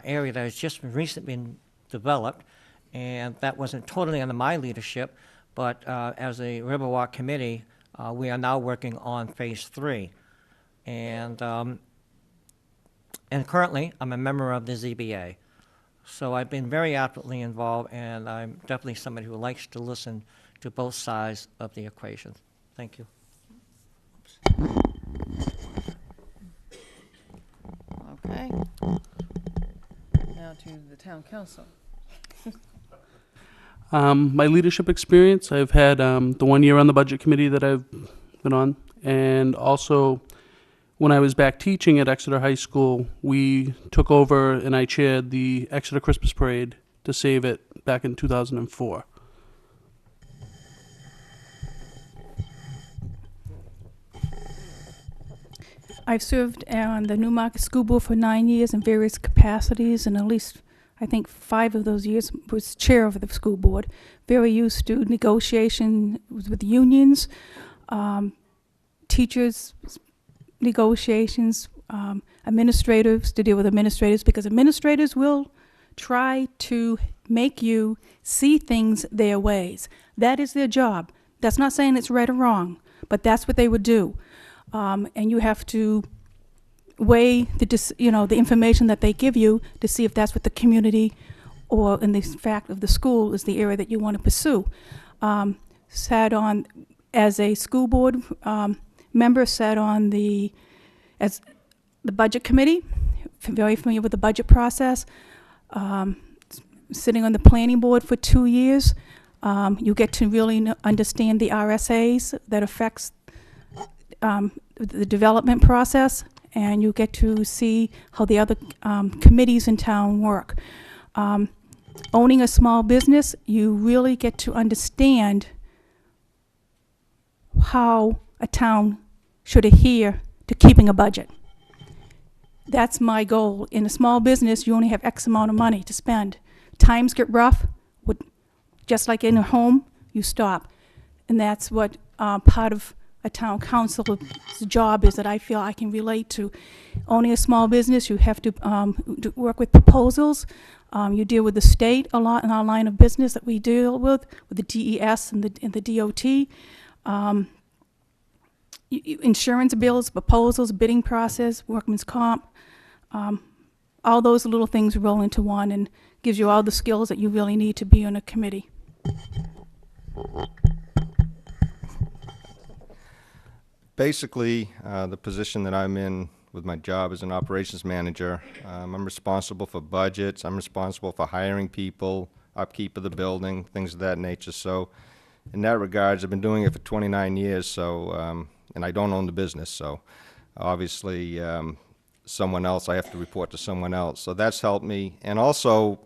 area that has just recently been developed, and that wasn't totally under my leadership, but as a Riverwalk Committee, we are now working on Phase 3. and currently I'm a member of the ZBA. So I've been very actively involved, and I'm definitely somebody who likes to listen to both sides of the equation. Thank you. Okay. Now to the town council. My leadership experience, I've had the 1 year on the budget committee that I've been on, and also when I was back teaching at Exeter High School, we took over and I chaired the Exeter Christmas Parade to save it back in 2004. I've served on the Newmarket School Board for 9 years in various capacities, and at least, I think, 5 of those years was chair of the school board. Very used to negotiation with unions, teachers, negotiations, administrators, to deal with administrators, because administrators will try to make you see things their ways. That is their job. That's not saying it's right or wrong, but that's what they would do. And you have to weigh the information that they give you to see if that's what the community, or in the fact of the school, is the area that you want to pursue. Sat on as a school board member, sat on as the budget committee, very familiar with the budget process. Sitting on the planning board for 2 years, you get to really understand the RSAs that affects the development process, and you get to see how the other committees in town work. Owning a small business, you really get to understand how a town should adhere to keeping a budget. That's my goal. In a small business, you only have X amount of money to spend. Times get rough, just like in a home, you stop. And that's what part of a town council's job is, that I feel I can relate to. Owning a small business, you have to work with proposals. You deal with the state a lot in our line of business that we deal with the DES and the DOT. Insurance bills, proposals, bidding process, workman's comp. All those little things roll into one and gives you all the skills that you really need to be on a committee. Basically, the position that I'm in with my job as an operations manager, I'm responsible for budgets, I'm responsible for hiring people, upkeep of the building, things of that nature. So in that regards, I've been doing it for 29 years, so, and I don't own the business, so obviously someone else, I have to report to someone else. So that's helped me. And also,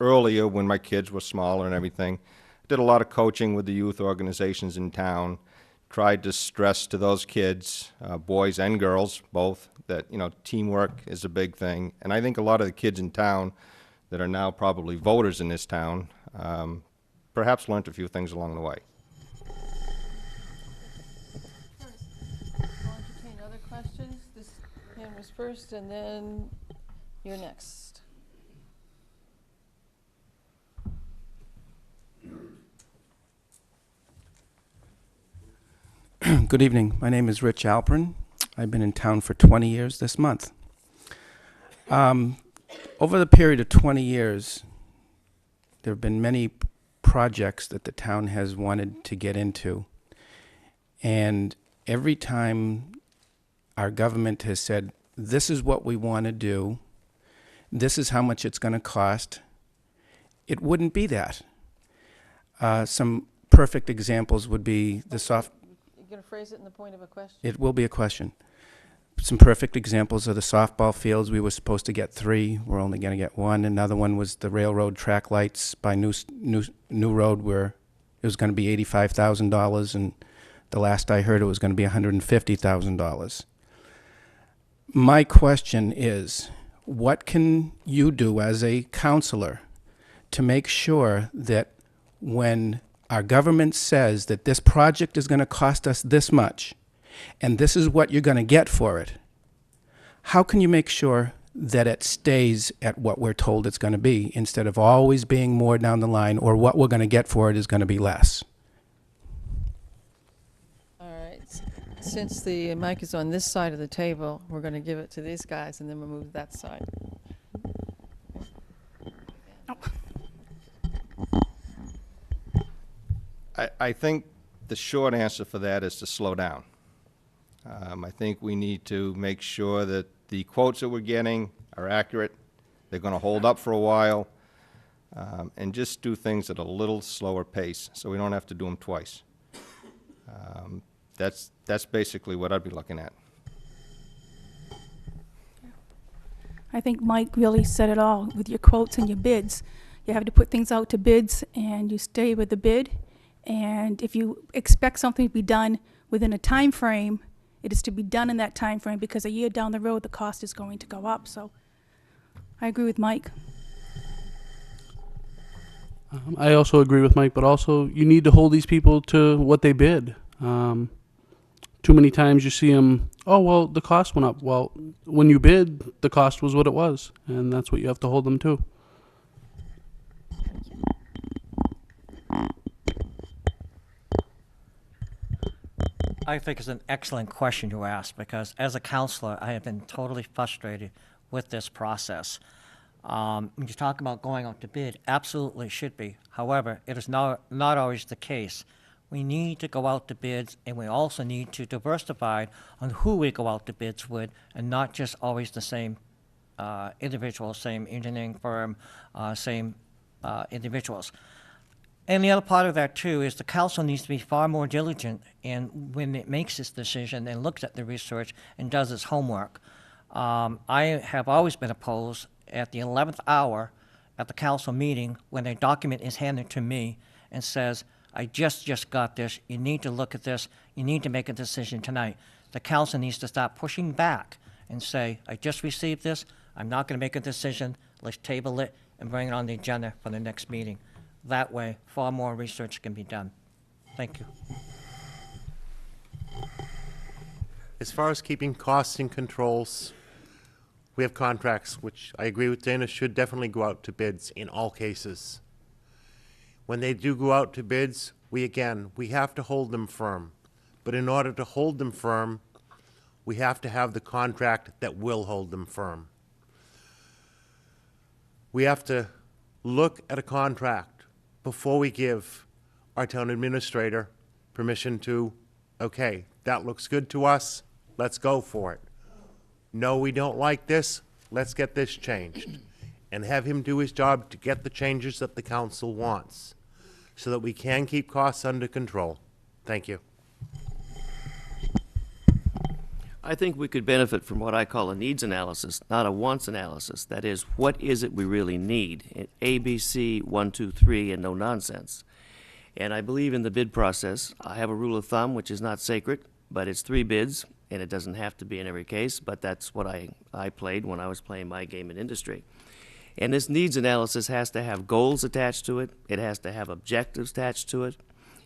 earlier when my kids were smaller and everything, I did a lot of coaching with the youth organizations in town, tried to stress to those kids, boys and girls, both, that, teamwork is a big thing. And I think a lot of the kids in town that are now probably voters in this town perhaps learned a few things along the way. I'll entertain other questions. This hand was first, and then you're next. Good evening. My name is Rich Alpern. I've been in town for 20 years this month. Over the period of 20 years, there have been many projects that the town has wanted to get into. And every time our government has said, this is what we want to do, this is how much it's going to cost, it wouldn't be that. Some perfect examples would be the You're going to phrase it in the point of a question? It will be a question. Some perfect examples are the softball fields. We were supposed to get 3. We're only going to get 1. Another one was the railroad track lights by New Road, where it was going to be $85,000, and the last I heard it was going to be $150,000. My question is, what can you do as a counselor to make sure that when our government says that this project is going to cost us this much, and this is what you're going to get for it, how can you make sure that it stays at what we're told it's going to be, instead of always being more down the line, or what we're going to get for it is going to be less? All right. Since the mic is on this side of the table, we're going to give it to these guys, and then we'll move that side. I think the short answer for that is to slow down. I think we need to make sure that the quotes that we're getting are accurate, they're going to hold up for a while, and just do things at a little slower pace so we don't have to do them twice. That's basically what I'd be looking at. I think Mike really said it all with your quotes and your bids. You have to put things out to bids, and you stay with the bid. And if you expect something to be done within a time frame, it is to be done in that time frame, because a year down the road, the cost is going to go up. So I agree with Mike. I also agree with Mike, but also you need to hold these people to what they bid. Too many times you see them, oh, well, the cost went up. Well, when you bid, the cost was what it was, and that's what you have to hold them to. I think it's an excellent question to ask, because as a counselor, I have been totally frustrated with this process. When you talk about going out to bid, absolutely should be. However, it is not always the case. We need to go out to bids, and we also need to diversify on who we go out to bids with, and not just always the same individuals, same engineering firm, same individuals. And the other part of that, too, is the council needs to be far more diligent in when it makes its decision and looks at the research and does its homework. I have always been opposed at the 11th hour at the council meeting when a document is handed to me and says, I just got this, you need to look at this, you need to make a decision tonight. The council needs to stop pushing back and say, I just received this, I'm not going to make a decision, let's table it and bring it on the agenda for the next meeting. That way, far more research can be done. Thank you. As far as keeping costs in controls, we have contracts, which I agree with Dana, should definitely go out to bids in all cases. When they do go out to bids, we have to hold them firm. But in order to hold them firm, we have to have the contract that will hold them firm. We have to look at a contract before we give our town administrator permission to, okay, that looks good to us, let's go for it. No, we don't like this, let's get this changed. And have him do his job to get the changes that the council wants, so that we can keep costs under control. Thank you. I think we could benefit from what I call a needs analysis, not a wants analysis. That is, what is it we really need? A, B, C, 1, 2, 3, and no nonsense. And I believe in the bid process. I have a rule of thumb, which is not sacred, but it's 3 bids, and it doesn't have to be in every case, but that's what I played when I was playing my game in industry. And this needs analysis has to have goals attached to it. It has to have objectives attached to it.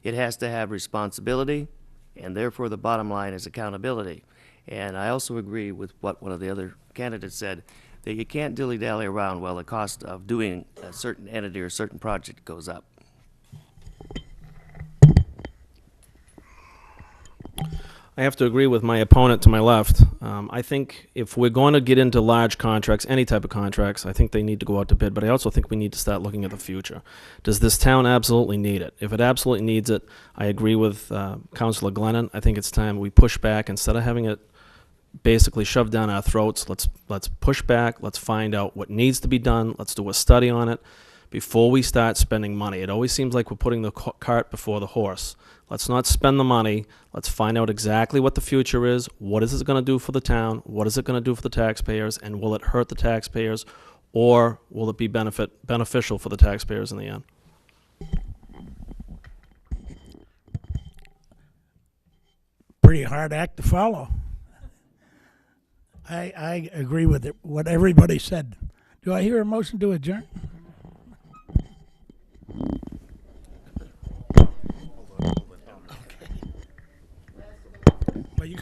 It has to have responsibility, and therefore the bottom line is accountability. And I also agree with what one of the other candidates said, that you can't dilly-dally around while the cost of doing a certain entity or a certain project goes up. I have to agree with my opponent to my left. I think if we're going to get into large contracts, any type of contracts, I think they need to go out to bid, but I also think we need to start looking at the future. Does this town absolutely need it? If it absolutely needs it, I agree with Councilor Glennon. I think it's time we push back instead of having it basically shoved down our throats. Let's push back. Let's find out what needs to be done. Let's do a study on it before we start spending money. It always seems like we're putting the cart before the horse. Let's not spend the money. Let's find out exactly what the future is. What is it going to do for the town? What is it going to do for the taxpayers? And will it hurt the taxpayers, or will it be beneficial for the taxpayers in the end? Pretty hard act to follow. I agree with what everybody said. Do I hear a motion to adjourn? Well, you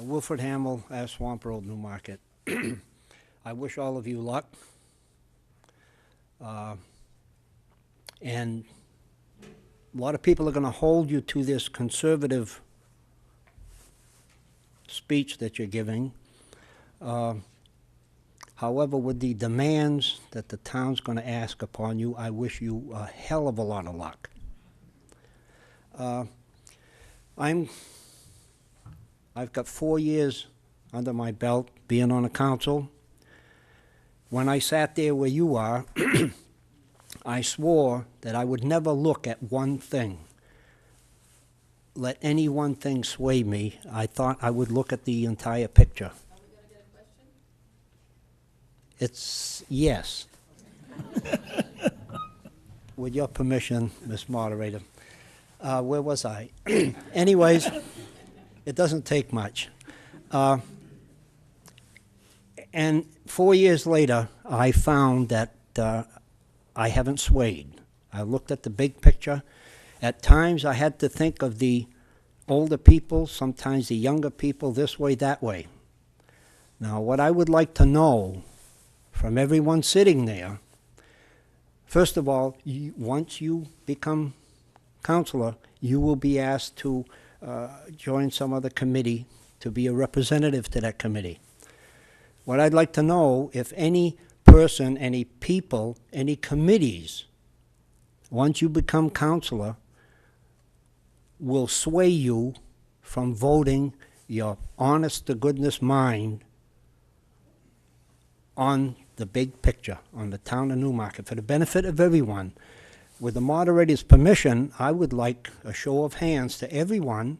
Wilfred Hamill, Ash Swamp Road, Newmarket. I wish all of you luck. And a lot of people are going to hold you to this conservative speech that you're giving. However, with the demands that the town's going to ask upon you, I wish you a hell of a lot of luck. I've got 4 years under my belt being on a council. When I sat there where you are, I swore that I would never look at one thing. Let any one thing sway me. I thought I would look at the entire picture. Are we going to get a question? It's yes. With your permission, Ms. Moderator. Where was I? Anyways, it doesn't take much. And 4 years later, I found that I haven't swayed. I looked at the big picture. At times, I had to think of the older people, sometimes the younger people, this way, that way. Now, what I would like to know from everyone sitting there, first of all, once you become councilor, you will be asked to join some other committee to be a representative to that committee. What I'd like to know, if any person, any people, any committees, once you become councilor, will sway you from voting your honest-to-goodness mind on the big picture, on the town of Newmarket, for the benefit of everyone. With the moderator's permission, I would like a show of hands to everyone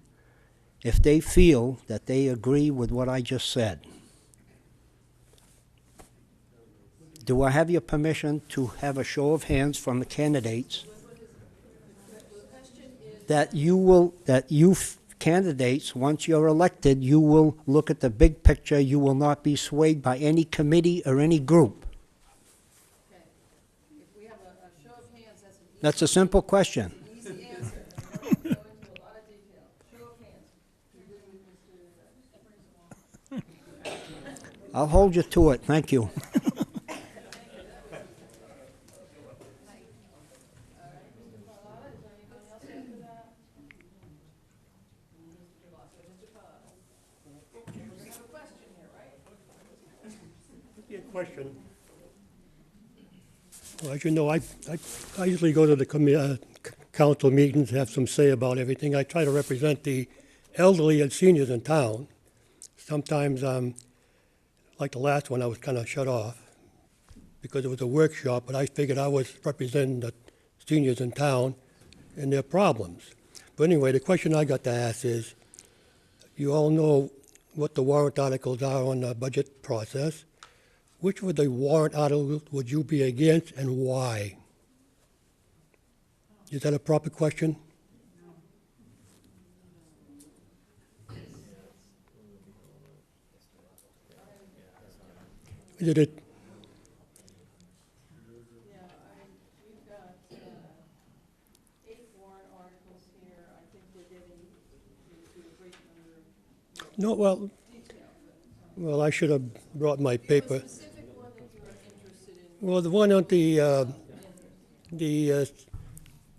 if they feel that they agree with what I just said. Do I have your permission to have a show of hands from the candidates that you candidates, once you're elected, you will look at the big picture, you will not be swayed by any committee or any group? Okay. If we have a show of hands, that's an easy, That's a simple question. easy answer. We don't go into a lot of detail. Show of hands. You agree with Mr. I'll hold you to it. Thank you. Question. Well, as you know, I usually go to the council meetings, have some say about everything. I try to represent the elderly and seniors in town. Sometimes, like the last one, I was kind of shut off because it was a workshop, but I figured I was representing the seniors in town and their problems. But anyway, the question I got to ask is, you all know what the warrant articles are on the budget process. Which of the warrant articles would you be against and why? Is that a proper question? Is it? Yeah, we've got 8 warrant articles here. I think we're getting into a great number of No, well, I should have brought my paper. specific one that you are interested in. Well, the one on the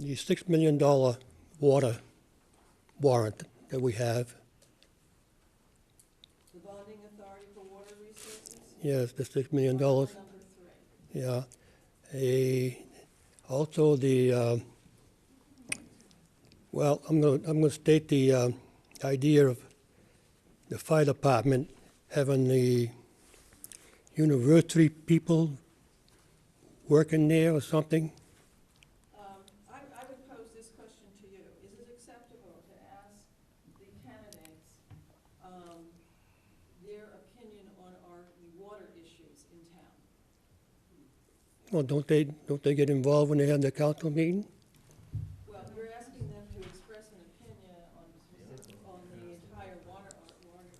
$6 million water warrant that we have. The bonding authority for water resources? Yes, the $6 million. Number 3. Yeah. Also the, well, I'm gonna state the idea of the fire department having the university people working there or something. I would pose this question to you. Is it acceptable to ask the candidates their opinion on our water issues in town? Well, don't they get involved when they have their council meeting? Well, you're asking them to express an opinion on the entire warrant articles.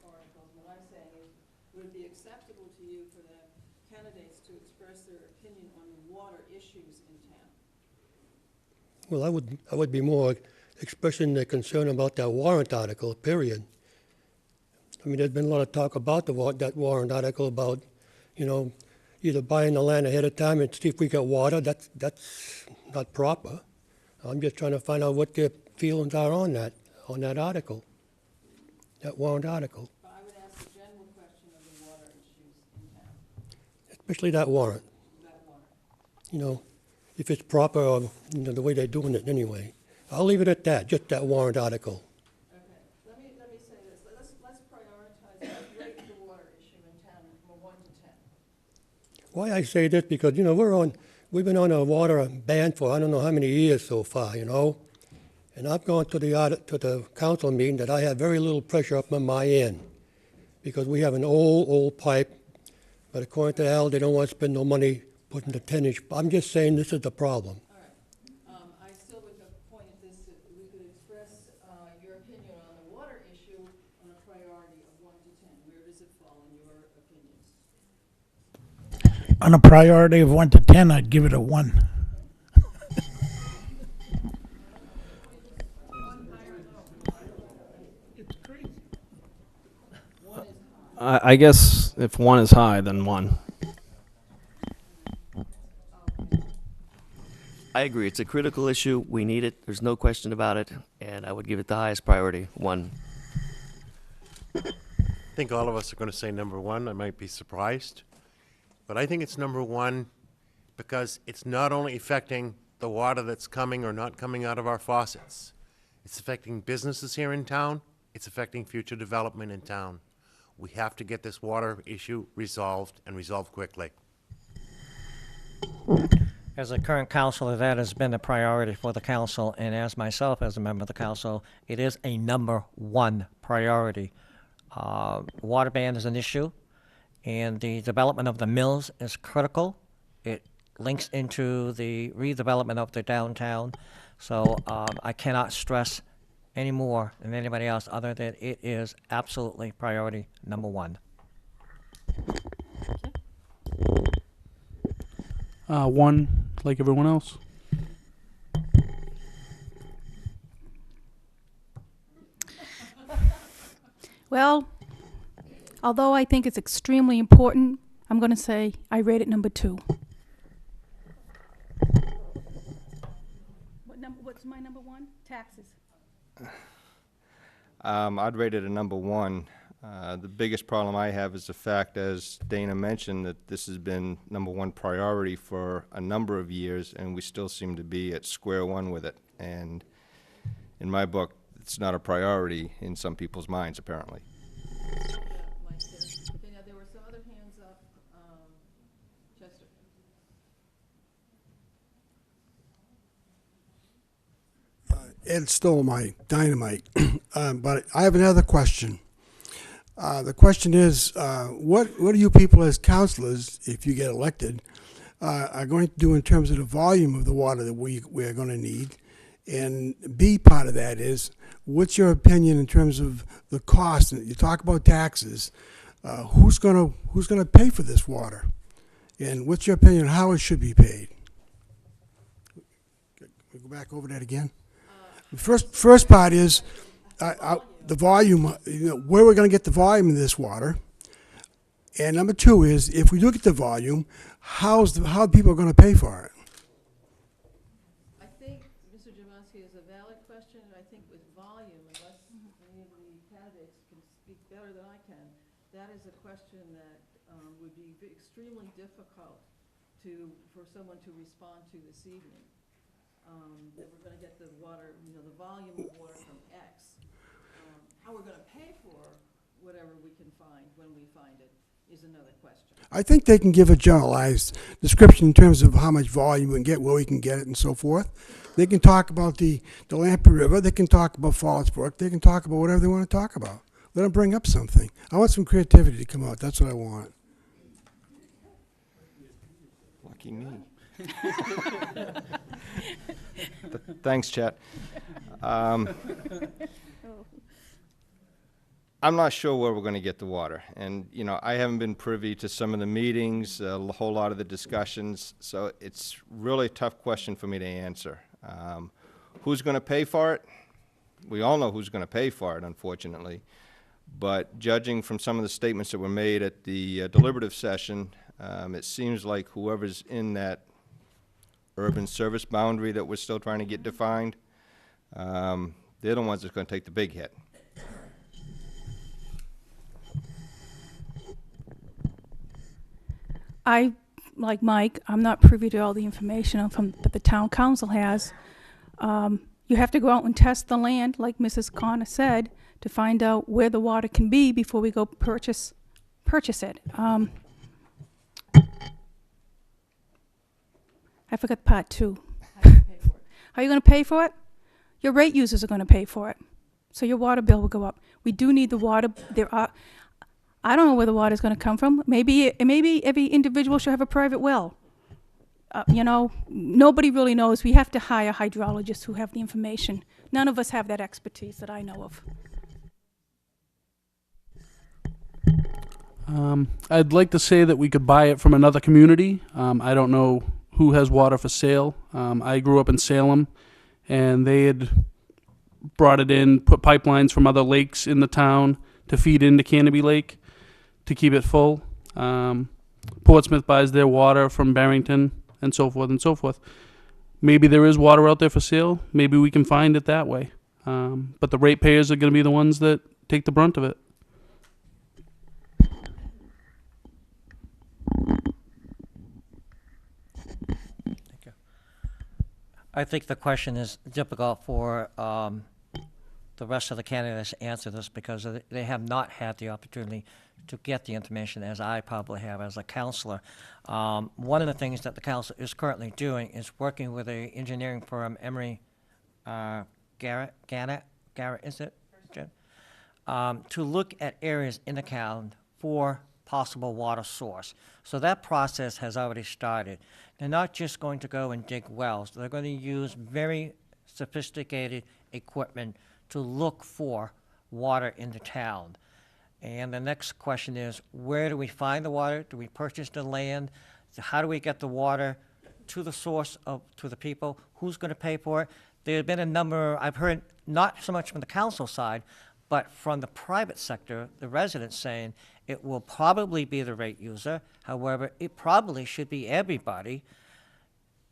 What I'm saying is, would it be acceptable to you for the candidates to express their opinion on the water issues in town? Well, I would be more expressing the concern about that warrant article, period. I mean, there's been a lot of talk about that warrant article about, you know, either buying the land ahead of time and see if we get water. That's not proper. I'm just trying to find out what their feelings are on that article, that warrant article. I would ask the general question of the water issues in town. Especially that warrant. You know, if it's proper or, you know, the way they're doing it anyway. I'll leave it at that, just that warrant article. Let me say this. Let's prioritize, rate the water issue in town from a 1 to 10. Why I say this, because, you know, we've been on a water ban for I don't know how many years so far, you know. And I've gone to the council meeting that I have very little pressure up on my end because we have an old pipe, but according to Al, they don't want to spend no money putting the 10-inch. I'm just saying this is the problem. All right. I still would have pointed this, that we could express your opinion on the water issue on a priority of 1 to 10. Where does it fall in your opinions? On a priority of 1 to 10, I'd give it a 1. I guess if 1 is high, then 1. I agree. It's a critical issue. We need it. There's no question about it. And I would give it the highest priority, 1. I think all of us are going to say number 1. I might be surprised. But I think it's number 1 because it's not only affecting the water that's coming or not coming out of our faucets. It's affecting businesses here in town. It's affecting future development in town. We have to get this water issue resolved and resolved quickly. As a current councilor, that has been a priority for the council, and as myself, as a member of the council, it is a number 1 priority. Water ban is an issue, and the development of the mills is critical. It links into the redevelopment of the downtown, so I cannot stress any more than anybody else other than it is absolutely priority number 1. 1, like everyone else. Well, although I think it's extremely important, I'm going to say I rate it number 2. What's my number 1? Taxes. I'd rate it a number 1. The biggest problem I have is the fact, as Dana mentioned, that this has been number 1 priority for a number of years, and we still seem to be at square one with it. And in my book, it's not a priority in some people's minds, apparently. There were some other hands up. Chester. Ed stole my dynamite, but I have another question. The question is, what do you people as councilors, if you get elected, are going to do in terms of the volume of the water that we're going to need? And B, part of that is, what's your opinion in terms of the cost? You talk about taxes. Who's going to pay for this water? And what's your opinion on how it should be paid? Can we go back over that again? The first part is the volume, you know, where we're going to get the volume of this water. And number 2 is, if we do get the volume, how people are going to pay for it? I think Mr. Jamasky is a valid question, and I think with volume, unless any of the candidates can speak better than I can, that is a question that would be extremely difficult for someone to respond to this evening. That we're going to get the water, you know, the volume of water from X. How we're going to pay for whatever we can find when we find it is another question. I think they can give a generalized description in terms of how much volume we can get, where we can get it, and so forth. They can talk about the Lamprey River. They can talk about Falls Brook. They can talk about whatever they want to talk about. Let them bring up something. I want some creativity to come out. That's what I want. Lucky me. Thanks, Chet. I'm not sure where we're going to get the water. And, you know, I haven't been privy to some of the meetings, a whole lot of the discussions, so it's really a tough question for me to answer. Who's going to pay for it? We all know who's going to pay for it, unfortunately. But judging from some of the statements that were made at the deliberative session, it seems like whoever's in that urban service boundary that we're still trying to get defined, they're the ones that's going to take the big hit. Like Mike, I'm not privy to all the information that the town council has. You have to go out and test the land, like Mrs. Connor said, to find out where the water can be before we go purchase it. I forgot part 2. How are you going to pay for it? Your rate users are going to pay for it. So your water bill will go up. We do need the water. I don't know where the water is going to come from. Maybe every individual should have a private well. You know, nobody really knows. We have to hire hydrologists who have the information. None of us have that expertise that I know of. I'd like to say that we could buy it from another community. I don't know who has water for sale. I grew up in Salem, and they had brought it in, put pipelines from other lakes in the town to feed into Canopy Lake to keep it full. Portsmouth buys their water from Barrington, and so forth and so forth. Maybe there is water out there for sale. Maybe we can find it that way. But the ratepayers are going to be the ones that take the brunt of it. I think the question is difficult for the rest of the candidates to answer this because they have not had the opportunity to get the information as I probably have as a counselor. One of the things that the council is currently doing is working with an engineering firm, Emery Garrett, is it, Jen? To look at areas in the town for possible water source. So that process has already started. They're not just going to go and dig wells. They're going to use very sophisticated equipment to look for water in the town. And the next question is, where do we find the water? Do we purchase the land? How do we get the water to the source, to the people? Who's going to pay for it? There have been a number, I've heard, not so much from the council side, but from the private sector, the residents saying it will probably be the rate user. However, it probably should be everybody.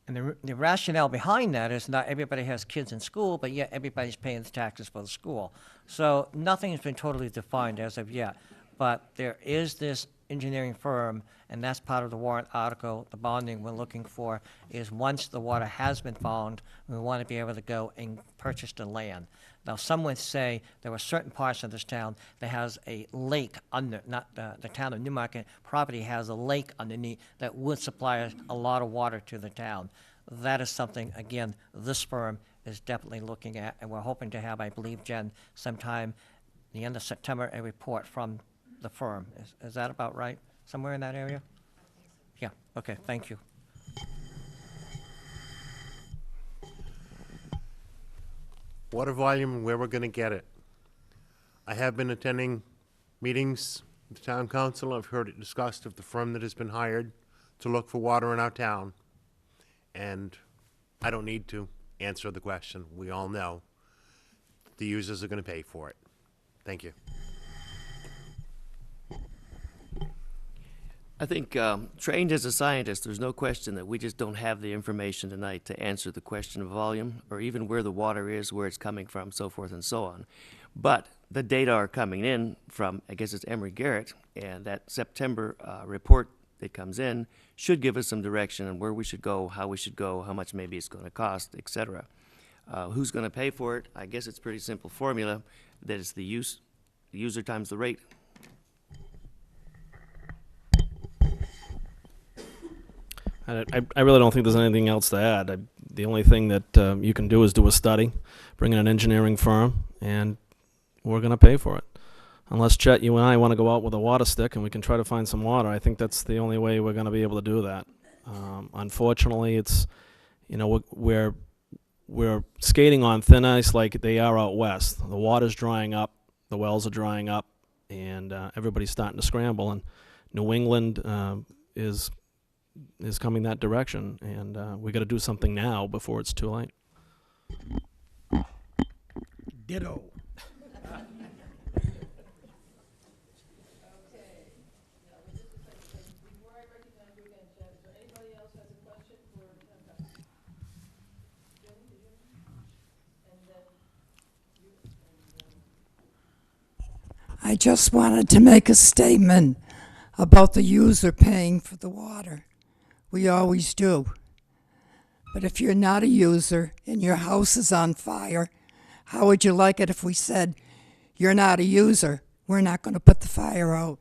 And the rationale behind that is not everybody has kids in school, but yet everybody's paying the taxes for the school. So nothing has been totally defined as of yet. But there is this engineering firm, and that's part of the warrant article, the bonding we're looking for, is once the water has been found, we want to be able to go and purchase the land. Now, some would say there are certain parts of this town that has a lake under, not the town of Newmarket property has a lake underneath that would supply a lot of water to the town. That is something, again, this firm is definitely looking at, and we're hoping to have, I believe, Jen, sometime the end of September, a report from the firm. Is that about right? Somewhere in that area? Yeah, okay, thank you. Water volume and where we're going to get it. I have been attending meetings with the town council. I've heard it discussed of the firm that has been hired to look for water in our town. And I don't need to answer the question. We all know the users are going to pay for it. Thank you. I think trained as a scientist, there's no question that we just don't have the information tonight to answer the question of volume or even where the water is, where it's coming from, so forth and so on. But the data are coming in from, I guess it's Emery Garrett, and that September report that comes in should give us some direction on where we should go, how much maybe it's going to cost, etc. Who's going to pay for it? I guess it's a pretty simple formula that it's the user times the rate. I really don't think there's anything else to add. The only thing that you can do is do a study, bring in an engineering firm, and we're going to pay for it. Unless, Chet, you and I want to go out with a water stick and we can try to find some water, I think that's the only way we're going to be able to do that. Unfortunately, it's, you know, we're skating on thin ice like they are out west. The water's drying up, the wells are drying up, and everybody's starting to scramble. And New England is coming that direction, and we got to do something now before it's too late. Ditto. I just wanted to make a statement about the user paying for the water. We always do. But if you're not a user and your house is on fire, how would you like it if we said, you're not a user, we're not going to put the fire out?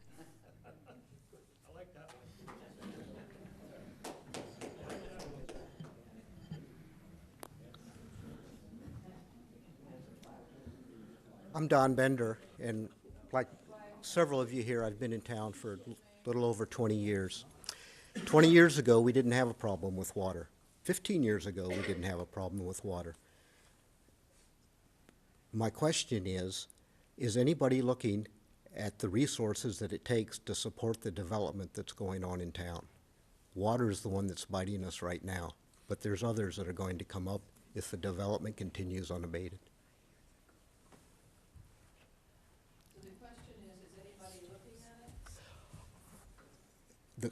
I'm Don Bender, and like several of you here, I've been in town for a little over 20 years. 20 years ago, we didn't have a problem with water. 15 years ago, we didn't have a problem with water. My question is anybody looking at the resources that it takes to support the development that's going on in town? Water is the one that's biting us right now, but there's others that are going to come up if the development continues unabated.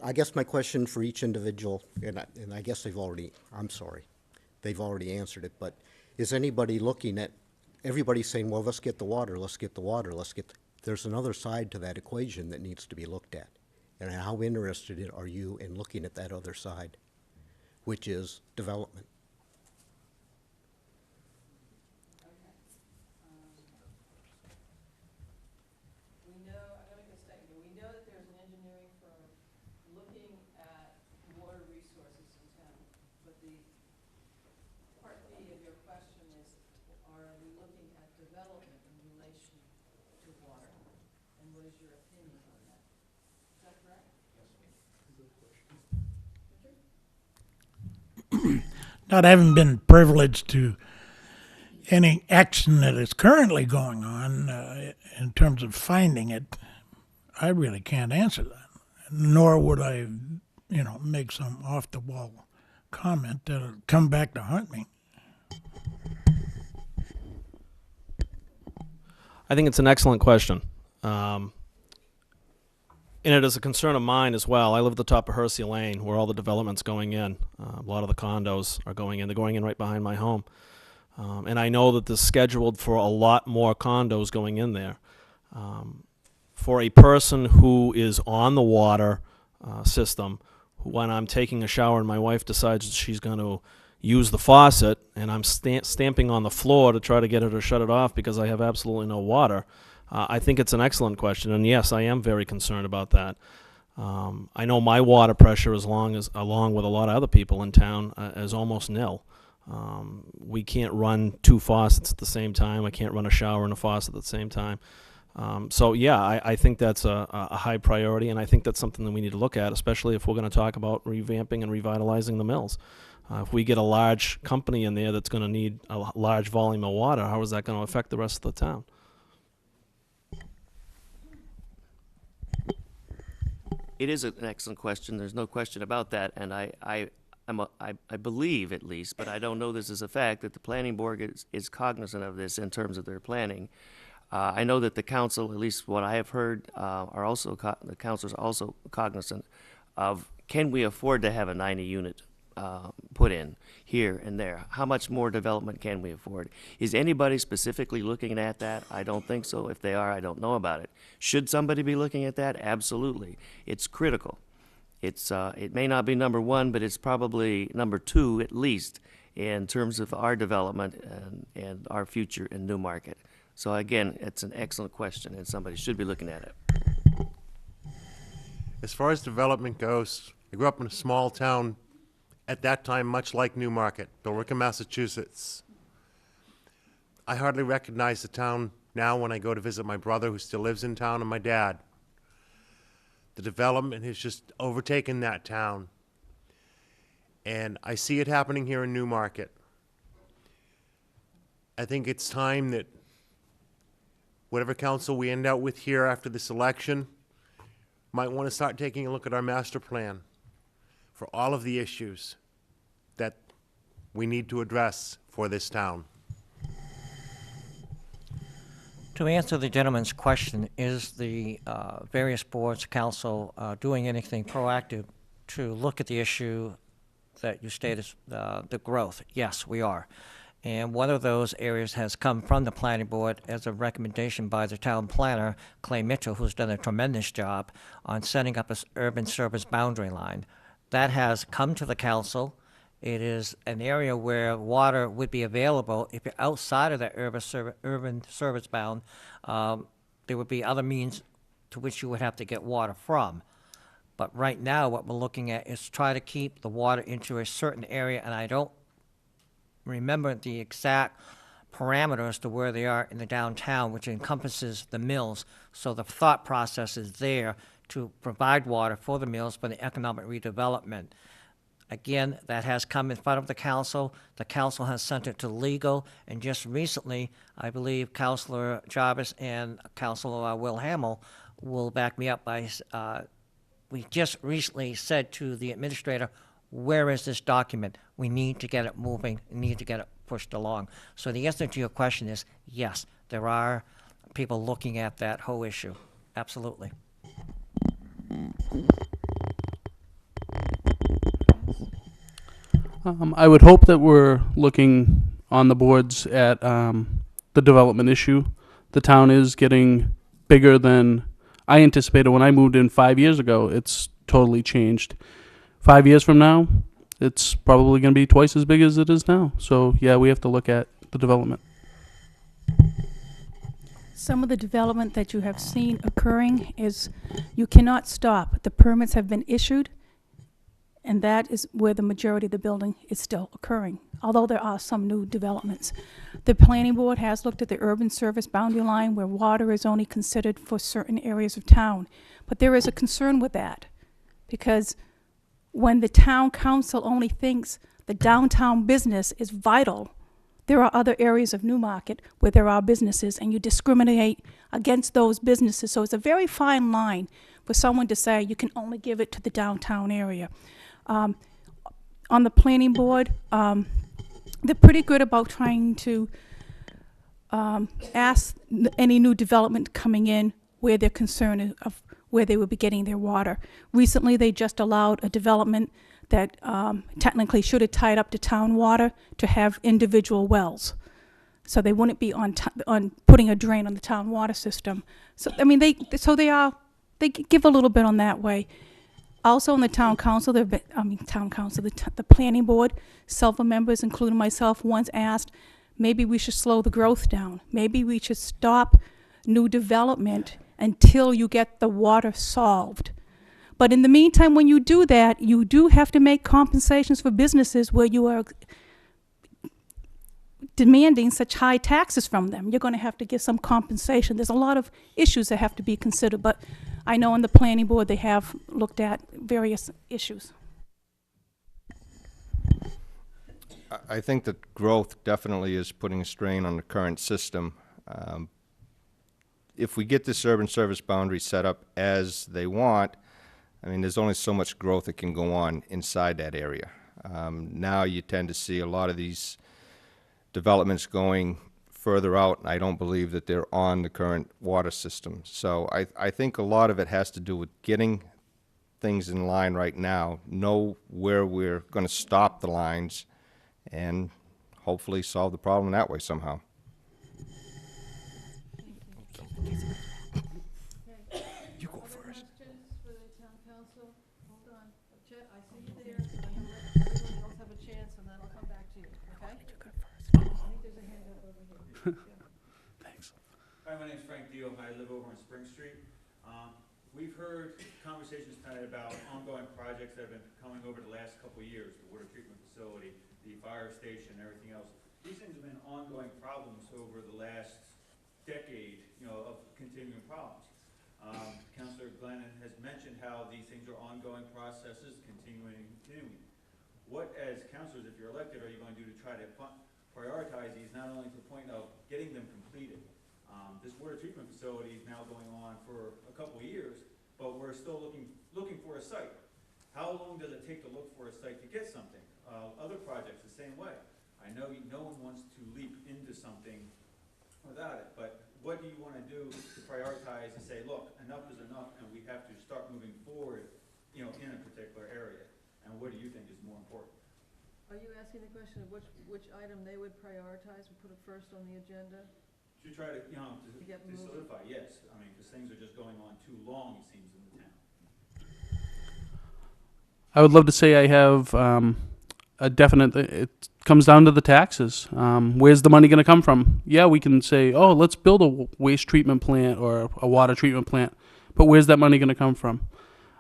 I guess my question for each individual, and I guess they've already answered it, but is anybody looking at, everybody's saying, well, let's get the water, there's another side to that equation that needs to be looked at. And how interested are you in looking at that other side, which is development? Not having been privileged to any action that is currently going on in terms of finding it, I really can't answer that. Nor would I, make some off-the-wall comment that'll come back to haunt me. I think it's an excellent question. And it is a concern of mine as well. I live at the top of Hersey Lane, where all the development's going in. A lot of the condos are going in. They're going in right behind my home. And I know that there's scheduled for a lot more condos going in there. For a person who is on the water system, when I'm taking a shower and my wife decides that she's going to use the faucet and I'm stamping on the floor to try to get her to shut it off because I have absolutely no water, I think it's an excellent question, and yes, I am very concerned about that. I know my water pressure, along with a lot of other people in town, is almost nil. We can't run two faucets at the same time. I can't run a shower and a faucet at the same time. So yeah, I think that's a high priority, and I think that's something that we need to look at, especially if we're going to talk about revamping and revitalizing the mills. If we get a large company in there that's going to need a large volume of water, how is that going to affect the rest of the town? It is an excellent question. There's no question about that, and I believe, at least, but I don't know this as a fact, that the planning board is cognizant of this in terms of their planning. I know that the council, at least what I have heard, the councilors are also cognizant of, can we afford to have a 90-unit put in here and there? How much more development can we afford? Is anybody specifically looking at that? I don't think so. If they are, I don't know about it. Should somebody be looking at that? Absolutely. It's critical. It may not be number one, but it's probably number two at least in terms of our development and our future in Newmarket. So again, it's an excellent question, and somebody should be looking at it. As far as development goes, I grew up in a small town at that time, much like Newmarket, Billerica, Massachusetts. I hardly recognize the town now when I go to visit my brother who still lives in town and my dad. The development has just overtaken that town. And I see it happening here in Newmarket. I think it's time that whatever council we end out with here after this election might want to start taking a look at our master plan for all of the issues that we need to address for this town. To answer the gentleman's question, is the various boards, council, doing anything proactive to look at the issue that you stated, the growth? Yes, we are. And one of those areas has come from the planning board as a recommendation by the town planner, Clay Mitchell, who's done a tremendous job on setting up an urban service boundary line. That has come to the council. It is an area where water would be available. If you're outside of that urban service bound, there would be other means to which you would have to get water from. But right now, what we're looking at is try to keep the water into a certain area, and I don't remember the exact parameters to where they are in the downtown, which encompasses the mills. So the thought process is there to provide water for the mills for the economic redevelopment. Again, that has come in front of the council. The council has sent it to legal, and just recently, I believe Councilor Jarvis and Councilor Will Hamill will back me up by, we just recently said to the administrator, where is this document? We need to get it moving, we need to get it pushed along. So the answer to your question is yes, there are people looking at that whole issue. Absolutely. I would hope that we're looking on the boards at the development issue. The town is getting bigger than I anticipated when I moved in 5 years ago. It's totally changed. 5 years from now, it's probably going to be twice as big as it is now. So, yeah, we have to look at the development. Some of the development that you have seen occurring is you cannot stop. The permits have been issued, and that is where the majority of the building is still occurring, although there are some new developments. The planning board has looked at the urban service boundary line where water is only considered for certain areas of town. But there is a concern with that, because when the town council only thinks the downtown business is vital, there are other areas of Newmarket where there are businesses, and you discriminate against those businesses. So it's a very fine line for someone to say you can only give it to the downtown area. On the planning board, they're pretty good about trying to ask any new development coming in where they're concerned of where they will be getting their water. Recently, they just allowed a development that technically should have tied up to town water to have individual wells. So they wouldn't be on putting a drain on the town water system. So, I mean, they give a little bit on that way. Also in the town council, the planning board, several members, including myself, once asked, maybe we should slow the growth down. Maybe we should stop new development until you get the water solved. But in the meantime, when you do that, you do have to make compensations for businesses where you are demanding such high taxes from them. You're going to have to give some compensation. There's a lot of issues that have to be considered, but I know on the planning board they have looked at various issues. I think that growth definitely is putting a strain on the current system. If we get this urban service boundary set up as they want, I mean, there's only so much growth that can go on inside that area. Now you tend to see a lot of these developments going further out, and I don't believe that they're on the current water system. So I think a lot of it has to do with getting things in line right now, know where we're going to stop the lines, and hopefully solve the problem that way somehow. You go first. Questions for the town council? Hold on. Chet, I see you there. Everybody else have a chance, and then I'll come back to you, okay? I think there's a hand up over here. Thanks. Hi, my name's Frank Deal. I live over on Spring Street. We've heard conversations tonight about ongoing projects that have been coming over the last couple of years, the water treatment facility, the fire station, everything else. These things have been ongoing problems over the last decade, of continuing problems. Councilor Glennon has mentioned how these things are ongoing processes, continuing. What, as councilors, if you're elected, are you going to do to try to prioritize these, not only to the point of getting them completed? This water treatment facility is now going on for a couple of years, but we're still looking for a site. How long does it take to look for a site to get something? Other projects the same way. I know no one wants to leap into something without it, but what do you want to do to prioritize and say, look, enough is enough, and we have to start moving forward, in a particular area? And what do you think is more important? Are you asking the question of which item they would prioritize and put it first on the agenda? To try to, get to moving. solidify, yes. I mean, because things are just going on too long, it seems, in the town. I would love to say I have a definite. It comes down to the taxes. Where's the money going to come from? Yeah, we can say, oh, let's build a waste treatment plant or a water treatment plant, but where's that money going to come from?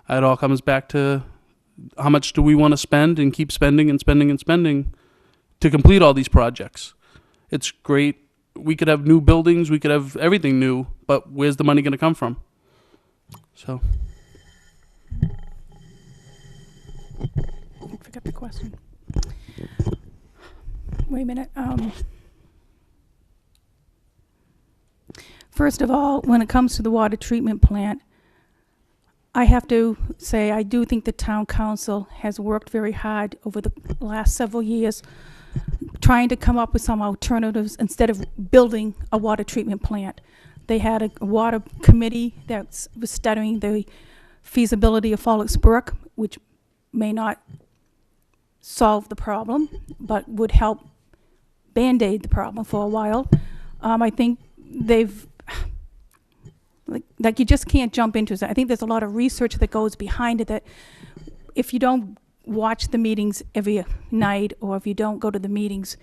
It all comes back to how much do we want to spend and keep spending and spending and spending to complete all these projects. It's great. We could have new buildings. We could have everything new, but where's the money going to come from? So. I forgot the question. Wait a minute. First of all, when it comes to the water treatment plant, I have to say I do think the town council has worked very hard over the last several years trying to come up with some alternatives instead of building a water treatment plant. They had a water committee that was studying the feasibility of Falls Brook, which may not solve the problem, but would help Band-Aid the problem for a while. I think they've, like you just can't jump into it. I think there's a lot of research that goes behind it that if you don't watch the meetings every night or if you don't go to the meetings,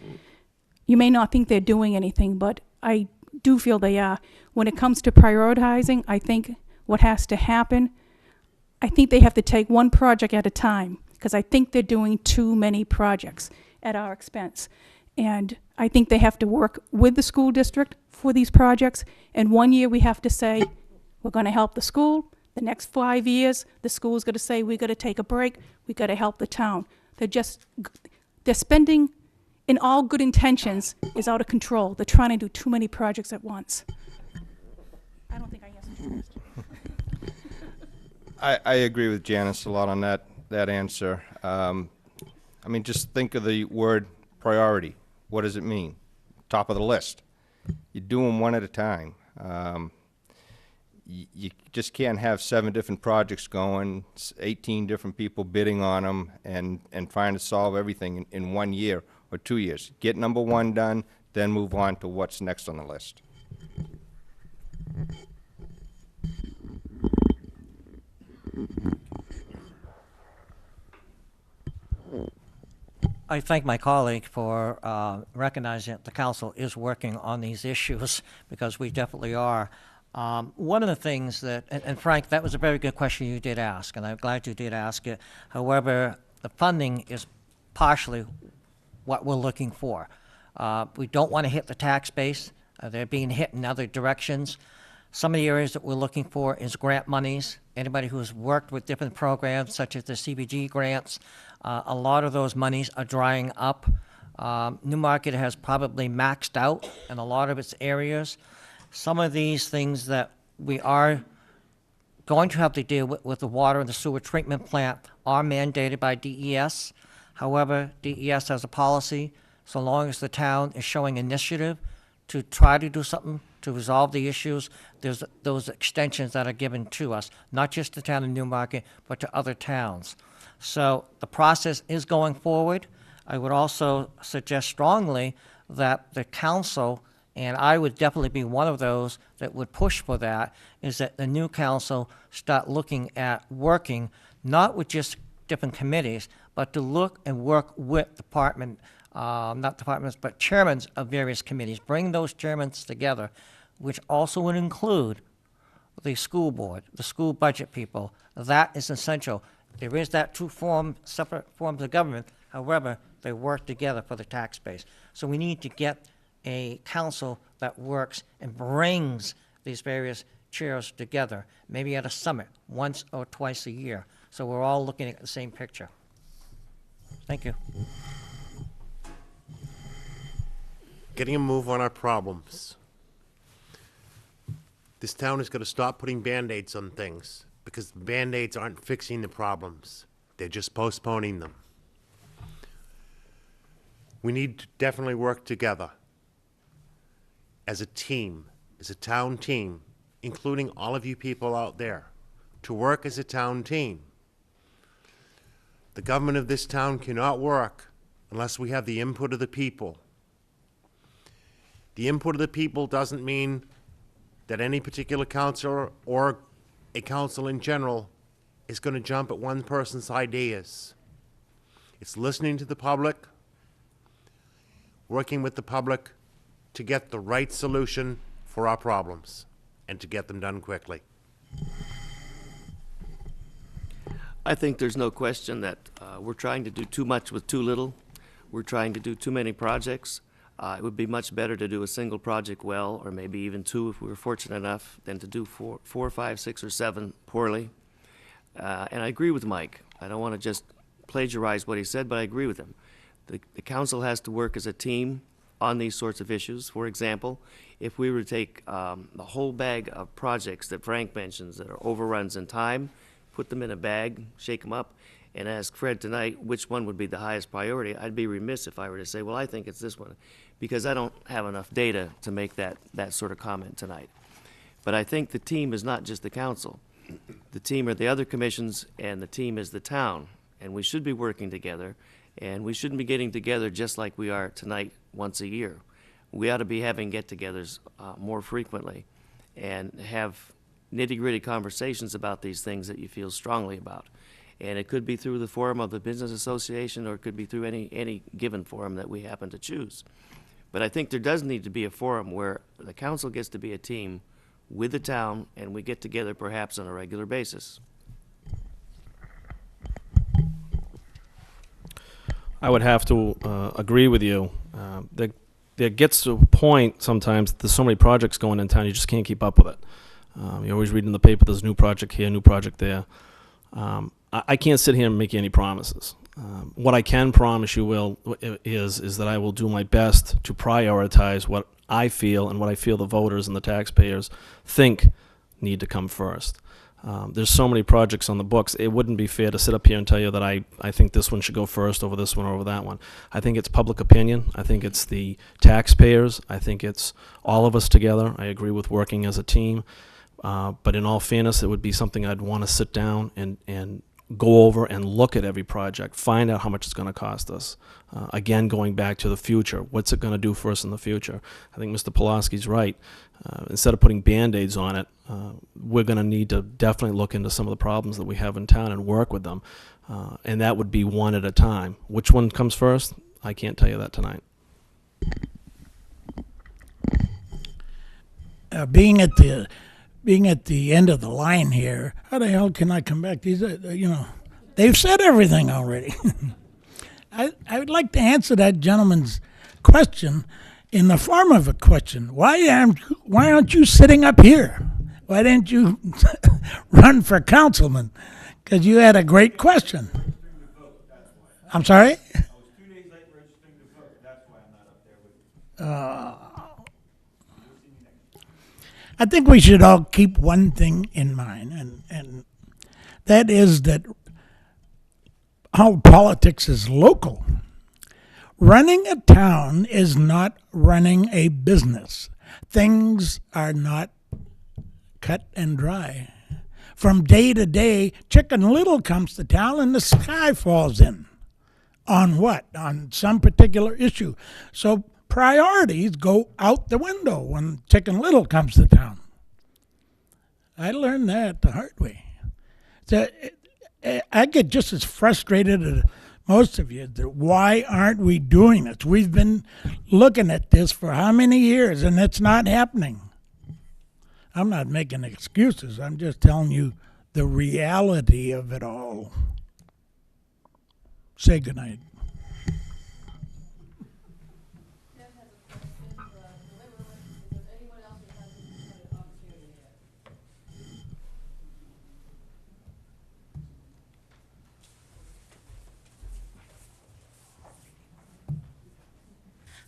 you may not think they're doing anything, but I do feel they are. When it comes to prioritizing, I think what has to happen, I think they have to take one project at a time because I think they're doing too many projects at our expense. And I think they have to work with the school district for these projects. And 1 year we have to say, we're going to help the school. The next 5 years, the school's going to say, we got to take a break. We got to help the town. They're spending, in all good intentions, is out of control. They're trying to do too many projects at once. I don't think I answered your question. I agree with Janice a lot on that answer. I mean, just think of the word priority. What does it mean? Top of the list. You do them one at a time. You just can't have 7 different projects going, 18 different people bidding on them, and trying to solve everything in 1 year or 2 years. Get number 1 done, then move on to what's next on the list. I thank my colleague for recognizing that the council is working on these issues because we definitely are. One of the things that, and Frank, that was a very good question you did ask, and I'm glad you did ask it. However, the funding is partially what we're looking for. We don't want to hit the tax base. They're being hit in other directions. Some of the areas that we're looking for is grant monies. Anybody who's worked with different programs, such as the CBG grants, a lot of those monies are drying up. Newmarket has probably maxed out in a lot of its areas. Some of these things that we are going to have to deal with the water and the sewer treatment plant are mandated by DES. However, DES has a policy, so long as the town is showing initiative to try to do something to resolve the issues, there's those extensions that are given to us, not just the town of Newmarket, but to other towns. So the process is going forward. I would also suggest strongly that the council, and I would definitely be one of those that would push for that, is that the new council start looking at working, not with just different committees, but to look and work with not departments, but chairmen of various committees. Bring those chairmen together, which also would include the school board, the school budget people. That is essential. There is that separate forms of government. However, they work together for the tax base. So we need to get a council that works and brings these various chairs together, maybe at a summit once or twice a year. So we're all looking at the same picture. Thank you. Getting a move on our problems. This town is going to stop putting Band-Aids on things because Band-Aids aren't fixing the problems. They're just postponing them. We need to definitely work together as a team, as a town team, including all of you people out there, to work as a town team. The government of this town cannot work unless we have the input of the people. The input of the people doesn't mean that any particular councilor or a council in general is going to jump at one person's ideas. It's listening to the public, working with the public to get the right solution for our problems and to get them done quickly. I think there's no question that we're trying to do too much with too little. We're trying to do too many projects. It would be much better to do a single project well, or maybe even two if we were fortunate enough, than to do four, five, six, or seven poorly. And I agree with Mike. I don't want to just plagiarize what he said, but I agree with him. The council has to work as a team on these sorts of issues. For example, if we were to take the whole bag of projects that Frank mentions that are overruns in time, put them in a bag, shake them up, and ask Fred tonight which one would be the highest priority, I'd be remiss if I were to say, well, I think it's this one, because I don't have enough data to make that sort of comment tonight. But I think the team is not just the council. The team are the other commissions, and the team is the town. And we should be working together, and we shouldn't be getting together just like we are tonight once a year. We ought to be having get-togethers more frequently and have nitty-gritty conversations about these things that you feel strongly about. And it could be through the forum of the business association, or it could be through any given forum that we happen to choose. But I think there does need to be a forum where the council gets to be a team with the town, and we get together perhaps on a regular basis. I would have to agree with you. There gets to a point sometimes that there's so many projects going in town, you just can't keep up with it. You always read in the paper, there's a new project here, new project there. I can't sit here and make you any promises. What I can promise you is that I will do my best to prioritize what I feel and what I feel the voters and the taxpayers think need to come first. There's so many projects on the books, it wouldn't be fair to sit up here and tell you that I think this one should go first over this one or over that one. I think it's public opinion. I think it's the taxpayers. I think it's all of us together. I agree with working as a team. But in all fairness, it would be something I'd want to sit down and go over and look at every project, find out how much it's going to cost us. Again, going back to the future, what's it going to do for us in the future? I think Mr. Pulaski's right. Instead of putting Band-Aids on it, we're going to need to definitely look into some of the problems that we have in town and work with them. And that would be one at a time. Which one comes first? I can't tell you that tonight. Being at the end of the line here, how the hell can I come back? These are, they've said everything already. I would like to answer that gentleman's question in the form of a question. Why aren't you sitting up here? Why didn't you run for councilman? Because you had a great question. I'm sorry? I was 2 days late registering to vote. That's why I'm not up there with you. I think we should all keep one thing in mind, and that is that how politics is local. Running a town is not running a business. Things are not cut and dry. From day to day, Chicken Little comes to town and the sky falls in. On what? On some particular issue. So priorities go out the window when Chicken Little comes to town. I learned that the hard way. So I get just as frustrated as most of you. Why aren't we doing this? We've been looking at this for how many years, and it's not happening. I'm not making excuses. I'm just telling you the reality of it all. Say goodnight.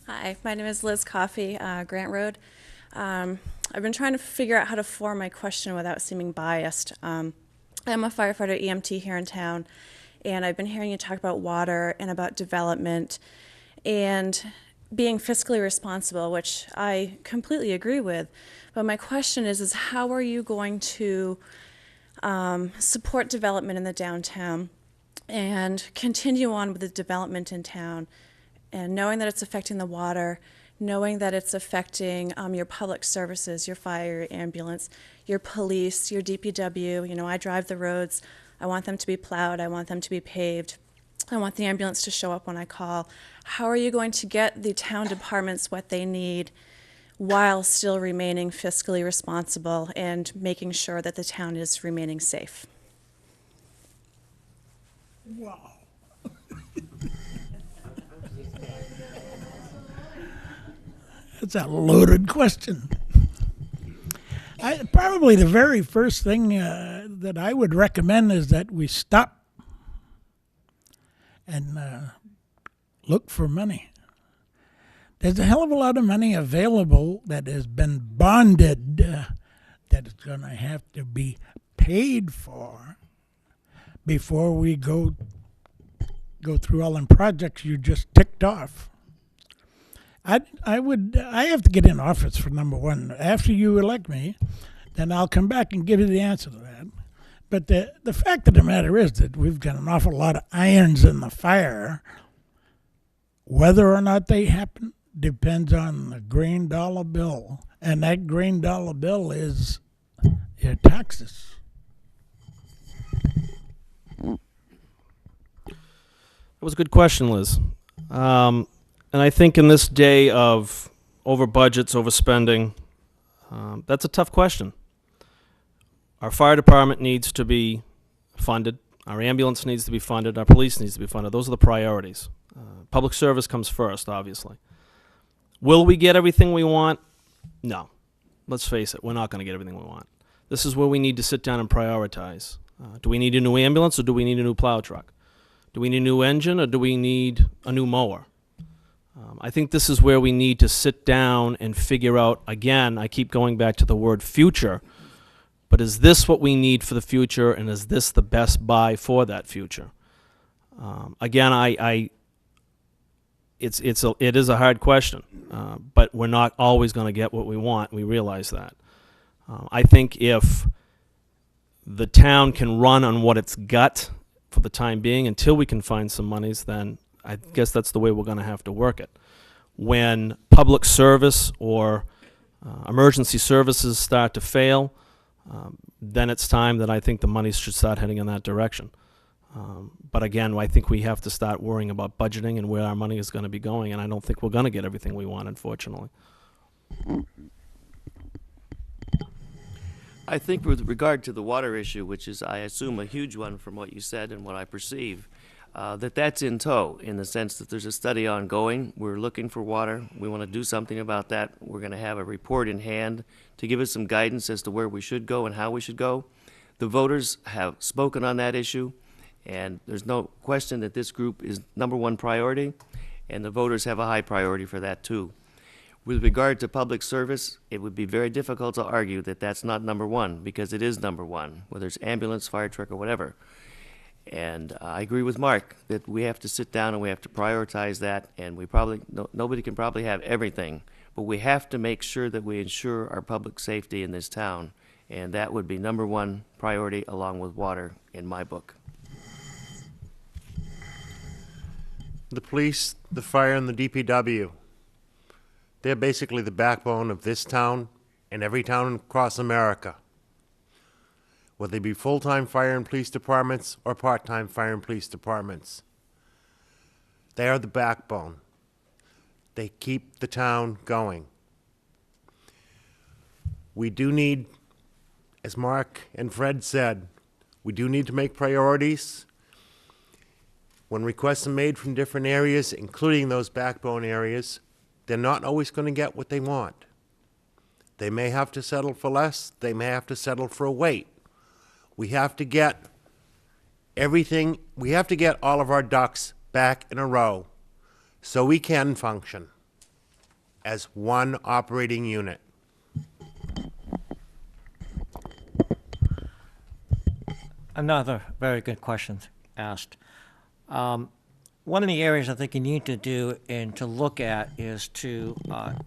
Hi, my name is Liz Coffey, Grant Road. I've been trying to figure out how to form my question without seeming biased. I'm a firefighter EMT here in town, and I've been hearing you talk about water and about development and being fiscally responsible, which I completely agree with. But my question is how are you going to support development in the downtown and continue on with the development in town And knowing that it's affecting the water, knowing that it's affecting your public services, your fire, your ambulance, your police, your DPW. You know, I drive the roads. I want them to be plowed. I want them to be paved. I want the ambulance to show up when I call. How are you going to get the town departments what they need while still remaining fiscally responsible and making sure that the town is remaining safe? Wow. That's a loaded question. Probably the very first thing that I would recommend is that we stop and look for money. There's a hell of a lot of money available that has been bonded that is going to have to be paid for before we go through all them projects you just ticked off. I have to get in office for number one. After you elect me, then I'll come back and give you the answer to that. But the fact of the matter is that we've got an awful lot of irons in the fire. Whether or not they happen depends on the green dollar bill. And that green dollar bill is your taxes. That was a good question, Liz. And I think in this day of over budgets, overspending, that's a tough question. Our fire department needs to be funded. Our ambulance needs to be funded. Our police needs to be funded. Those are the priorities. Public service comes first, obviously. Will we get everything we want? No. Let's face it, we're not going to get everything we want. This is where we need to sit down and prioritize. Do we need a new ambulance or do we need a new plow truck? Do we need a new engine or do we need a new mower? I think this is where we need to sit down and figure out, again, I keep going back to the word future, but is this what we need for the future, and is this the best buy for that future? Again, it is a hard question, but we're not always going to get what we want. We realize that. I think if the town can run on what it's got for the time being until we can find some monies, then I guess that's the way we're going to have to work it. When public service or emergency services start to fail, then it's time that I think the money should start heading in that direction. But again, I think we have to start worrying about budgeting and where our money is going to be going, and I don't think we're going to get everything we want, unfortunately. I think with regard to the water issue, which is, I assume, a huge one from what you said and what I perceive, that's in tow, in the sense that there's a study ongoing. We're looking for water. We want to do something about that. We're going to have a report in hand to give us some guidance as to where we should go and how we should go. The voters have spoken on that issue, and there's no question that this group is number one priority, and the voters have a high priority for that too. With regard to public service, it would be very difficult to argue that that's not number one, because it is number one, whether it's ambulance, fire truck, or whatever. And I agree with Mark that we have to sit down and we have to prioritize that, and we probably, nobody can probably have everything, but we have to make sure that we ensure our public safety in this town, and that would be number one priority along with water in my book. The police, the fire, and the DPW, they're basically the backbone of this town and every town across America. Whether they be full-time fire and police departments or part-time fire and police departments. They are the backbone. They keep the town going. We do need, as Mark and Fred said, we do need to make priorities. When requests are made from different areas, including those backbone areas, they're not always going to get what they want. They may have to settle for less. They may have to settle for a wait. We have to get everything, we have to get all of our ducks back in a row so we can function as one operating unit. Another very good question asked. One of the areas I think you need to do and to look at is to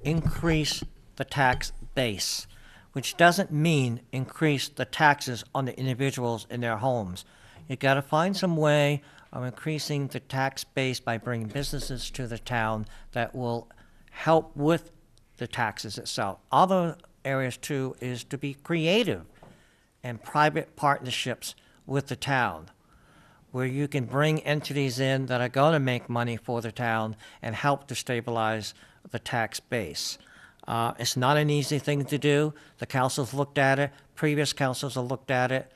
increase the tax base, which doesn't mean increase the taxes on the individuals in their homes. You got to find some way of increasing the tax base by bringing businesses to the town that will help with the taxes itself. Other areas too is to be creative and private partnerships with the town, where you can bring entities in that are going to make money for the town and help to stabilize the tax base. It's not an easy thing to do. The council's looked at it. Previous councils have looked at it.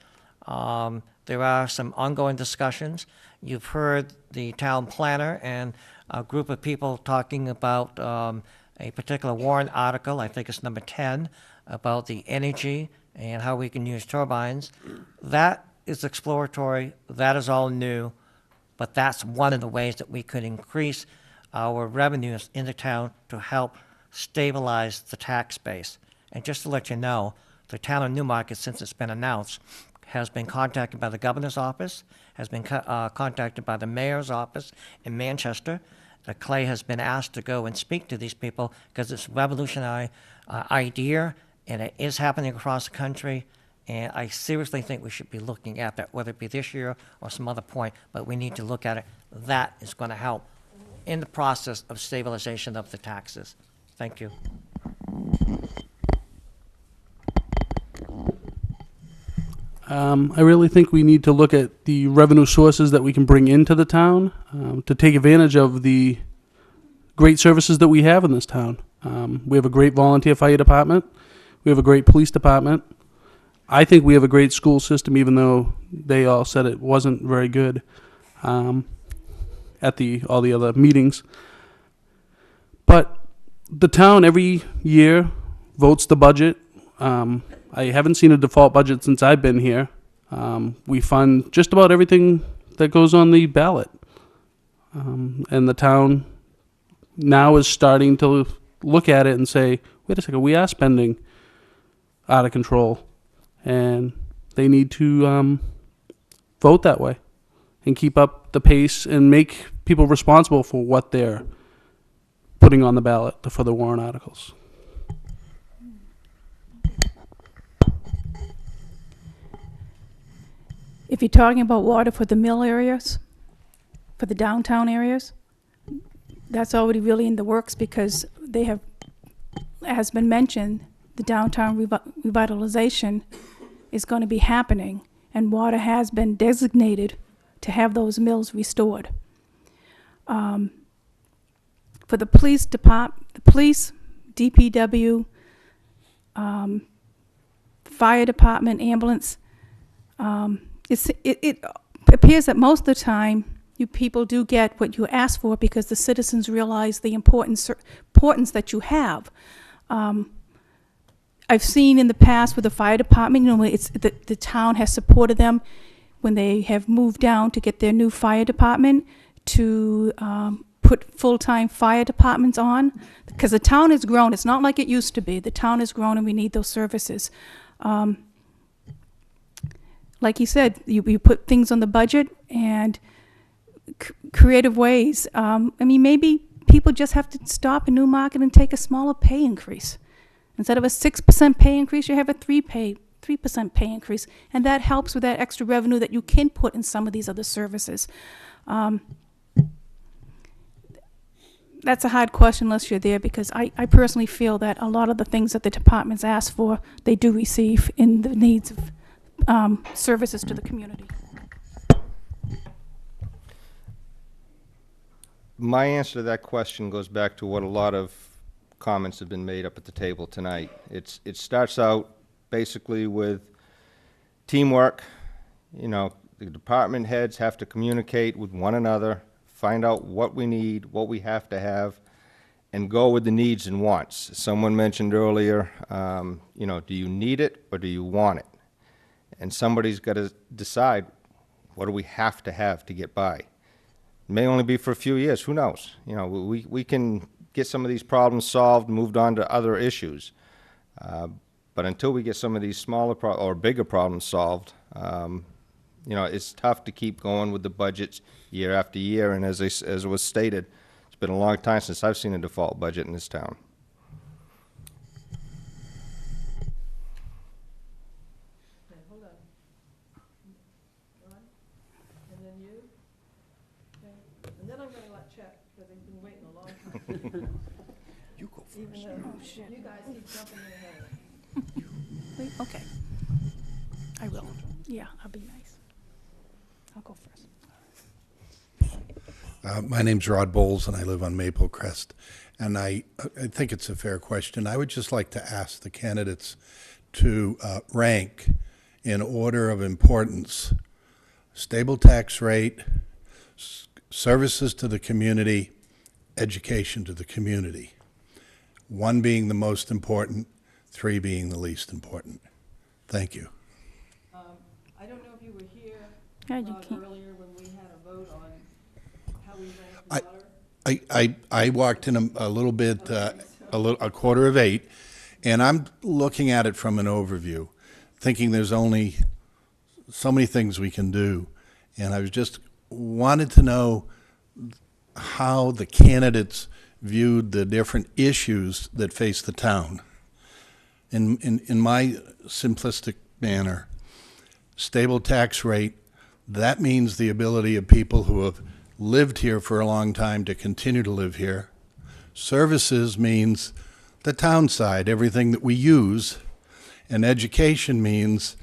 There are some ongoing discussions. You've heard the town planner and a group of people talking about a particular warrant article, I think it's number 10, about the energy and how we can use turbines. That is exploratory. That is all new. But that's one of the ways that we could increase our revenues in the town to help stabilize the tax base. And just to let you know, the town of Newmarket, since it's been announced, has been contacted by the governor's office, has been contacted by the mayor's office in Manchester. Clay has been asked to go and speak to these people because it's a revolutionary idea, and it is happening across the country. And I seriously think we should be looking at that, whether it be this year or some other point, but we need to look at it. That is going to help in the process of stabilization of the taxes. Thank you. I really think we need to look at the revenue sources that we can bring into the town to take advantage of the great services that we have in this town. We have a great volunteer fire department. We have a great police department. I think we have a great school system, even though they all said it wasn't very good at all the other meetings. But the town every year votes the budget. I haven't seen a default budget since I've been here. We fund just about everything that goes on the ballot. And the town now is starting to look at it and say, wait a second, we are spending out of control. And they need to vote that way and keep up the pace and make people responsible for what they're putting on the ballot for the warrant articles. If you're talking about water for the mill areas, for the downtown areas, that's already really in the works because they have, as been mentioned, the downtown revitalization is going to be happening, and water has been designated to have those mills restored. For the police department, the police, DPW, fire department, ambulance, it appears that most of the time you people do get what you ask for because the citizens realize the importance that you have. I've seen in the past with the fire department, you know, it's the town has supported them when they have moved down to get their new fire department to put full-time fire departments on, because the town has grown. It's not like it used to be. The town has grown and we need those services. Like you said, you put things on the budget and creative ways. I mean, maybe people just have to stop in Newmarket and take a smaller pay increase. Instead of a 6% pay increase, you have a 3% pay increase, and that helps with that extra revenue that you can put in some of these other services. That's a hard question unless you're there, because I personally feel that a lot of the things that the departments ask for, they do receive in the needs of services to the community. My answer to that question goes back to what a lot of comments have been made up at the table tonight. It starts out basically with teamwork. You know, the department heads have to communicate with one another, find out what we need, what we have to have, and go with the needs and wants. Someone mentioned earlier, you know, do you need it or do you want it? And somebody's got to decide, what do we have to get by? It may only be for a few years, who knows? You know, we can get some of these problems solved, moved on to other issues. But until we get some of these smaller or bigger problems solved, you know, it's tough to keep going with the budgets year after year. And as was stated, it's been a long time since I've seen a default budget in this town. Okay, hold on. Ron? And then you? They've been waiting a long time. You go first. Even though you guys keep jumping in ahead. Okay. I will. Yeah, I'll be nice. I'll go first. My name's Rod Bowles, and I live on Maple Crest. And I think it's a fair question. I would just like to ask the candidates to rank in order of importance: stable tax rate, services to the community, education to the community. 1 being the most important, 3 being the least important. Thank you. I don't know if you were here Yeah, you can't. earlier when we had a vote on how we rank water. I walked in a little bit, a quarter of 8, and I'm looking at it from an overview, thinking there's only so many things we can do. And I was just wanted to know how the candidates viewed the different issues that face the town. In my simplistic manner, stable tax rate, that means the ability of people who have lived here for a long time to continue to live here. Services means the town side, everything that we use. And education means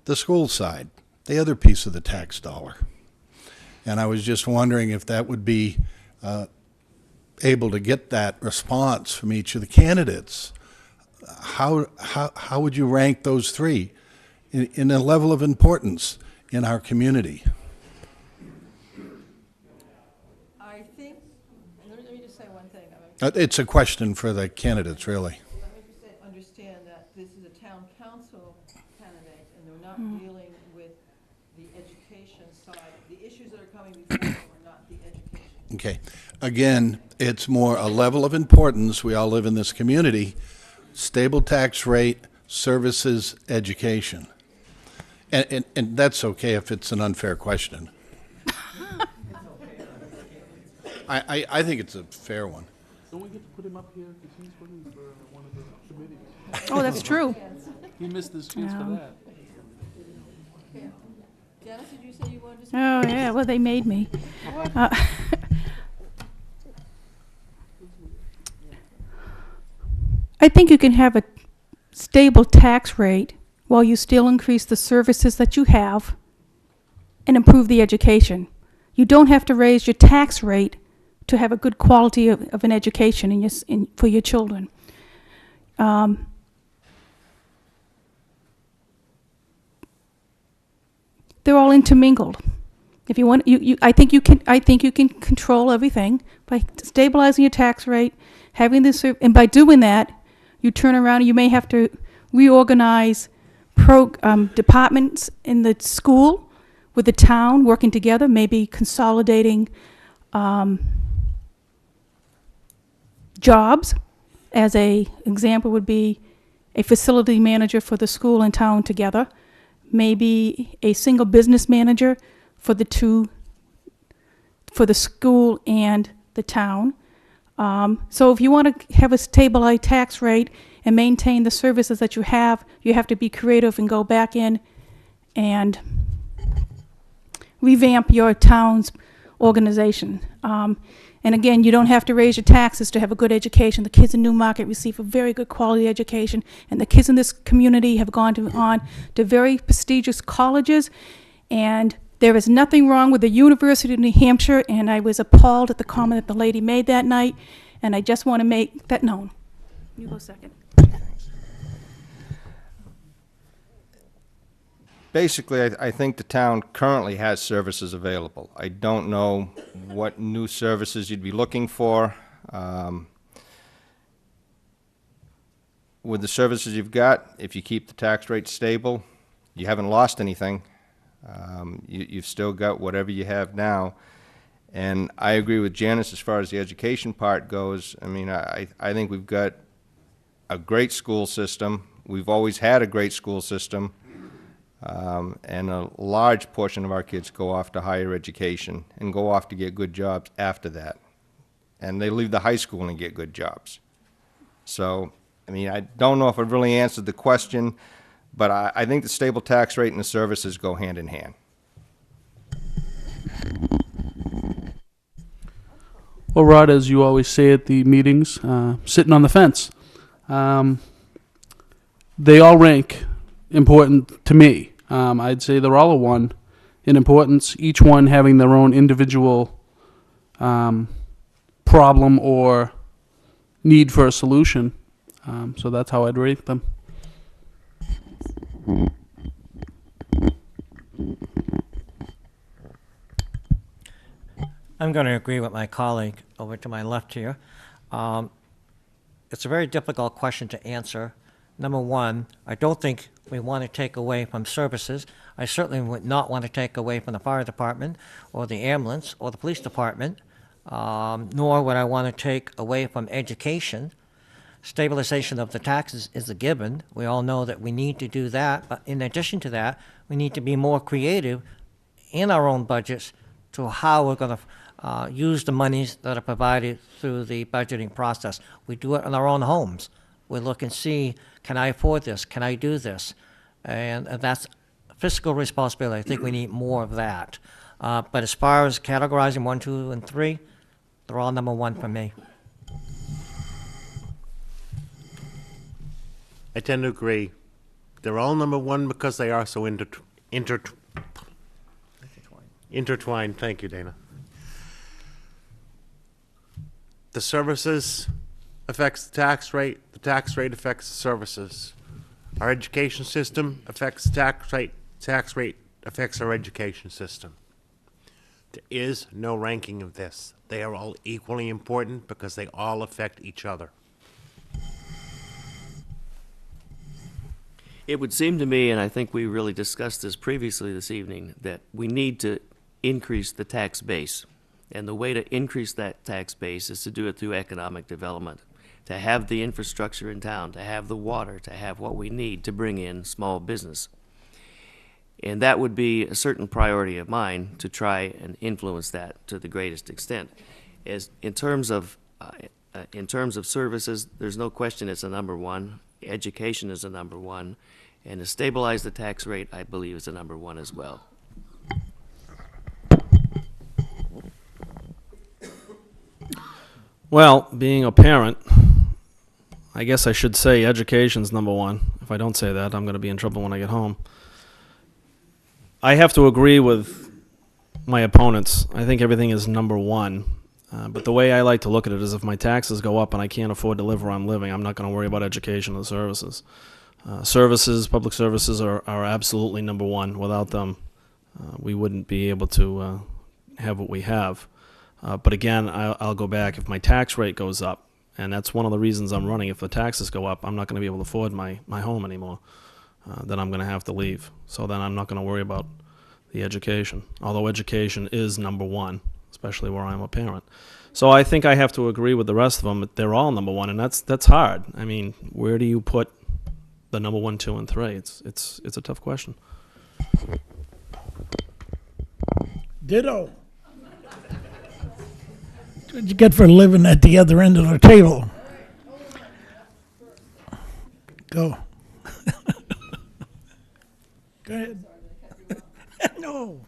the school side, the other piece of the tax dollar. And I was just wondering if that would be able to get that response from each of the candidates. How would you rank those 3 in a level of importance in our community? I think, and let me just say one thing. It's a question for the candidates, really. Let me just understand that this is a town council candidate, and they're not dealing with the education side. The issues that are coming before them are not the education. Okay. Again, it's more a level of importance. We all live in this community. Stable tax rate, services, education. And that's okay if it's an unfair question. I think it's a fair one. Don't we get to put him up here because he's running for one of the committees? Oh, that's true. He missed his chance for that. Janice, did you say you wanted to speak? Oh, yeah, well, they made me. I think you can have a stable tax rate while you still increase the services that you have and improve the education. You don't have to raise your tax rate to have a good quality of an education for your children. They're all intermingled. If you want, I think you can control everything by stabilizing your tax rate, having this, and by doing that, you turn around. You may have to reorganize departments in the school with the town working together, maybe consolidating jobs. As a example would be a facility manager for the school and town together, maybe a single business manager for the school and the town. So if you want to have a stable tax rate and maintain the services that you have to be creative and go back in and revamp your town's organization. And again, you don't have to raise your taxes to have a good education. The kids in Newmarket receive a very good quality education, and the kids in this community have gone on to very prestigious colleges, and there is nothing wrong with the University of New Hampshire, and I was appalled at the comment that the lady made that night, and I just want to make that known. You go second. Basically, I think the town currently has services available. I don't know what new services you'd be looking for. With the services you've got, if you keep the tax rate stable, you haven't lost anything. You've still got whatever you have now. And I agree with Janice as far as the education part goes. I mean, I think we've got a great school system. We've always had a great school system. And a large portion of our kids go off to higher education and go off to get good jobs after that. And they leave the high school and get good jobs. So, I mean, I don't know if I've really answered the question, but I think the stable tax rate and the services go hand in hand. Well, Rod, as you always say at the meetings, sitting on the fence. They all rank important to me. I'd say they're all a 1 in importance, each one having their own individual problem or need for a solution. So that's how I'd rate them. I'm going to agree with my colleague over to my left here. It's a very difficult question to answer. Number one, I don't think we want to take away from services. I certainly would not want to take away from the fire department or the ambulance or the police department, nor would I want to take away from education. Stabilization of the taxes is a given. We all know that we need to do that. But in addition to that, we need to be more creative in our own budgets to how we're going to use the monies that are provided through the budgeting process. We do it in our own homes. We look and see, can I afford this? Can I do this? And that's fiscal responsibility. I think we need more of that. But as far as categorizing 1, 2, and 3, they're all number 1 for me. I tend to agree. They're all number 1 because they are so intertwined. Thank you, Dana. The services affects the tax rate affects the services. Our education system affects the tax rate affects our education system. There is no ranking of this. They are all equally important because they all affect each other. It would seem to me, and I think we really discussed this previously this evening, that we need to increase the tax base. And the way to increase that tax base is to do it through economic development, to have the infrastructure in town, to have the water, to have what we need to bring in small business. And that would be a certain priority of mine to try and influence that to the greatest extent. As in terms of services, there's no question it's a number 1. Education is a number 1, and to stabilize the tax rate, I believe, is a number 1 as well. Well, being a parent, I guess I should say education's number 1. If I don't say that, I'm going to be in trouble when I get home. I have to agree with my opponents. I think everything is number 1. But the way I like to look at it is if my taxes go up and I can't afford to live where I'm living, I'm not going to worry about education or services. Public services are absolutely number 1. Without them, we wouldn't be able to have what we have. But again, I'll go back. If my tax rate goes up, and that's one of the reasons I'm running, if the taxes go up, I'm not going to be able to afford my home anymore. Then I'm going to have to leave. So then I'm not going to worry about the education, although education is number 1, especially where I'm a parent. So I think I have to agree with the rest of them. They're all number 1, and that's hard. I mean, where do you put the number 1, 2, and 3? It's a tough question. Ditto. What'd you get for living at the other end of the table? Go. Go ahead. No.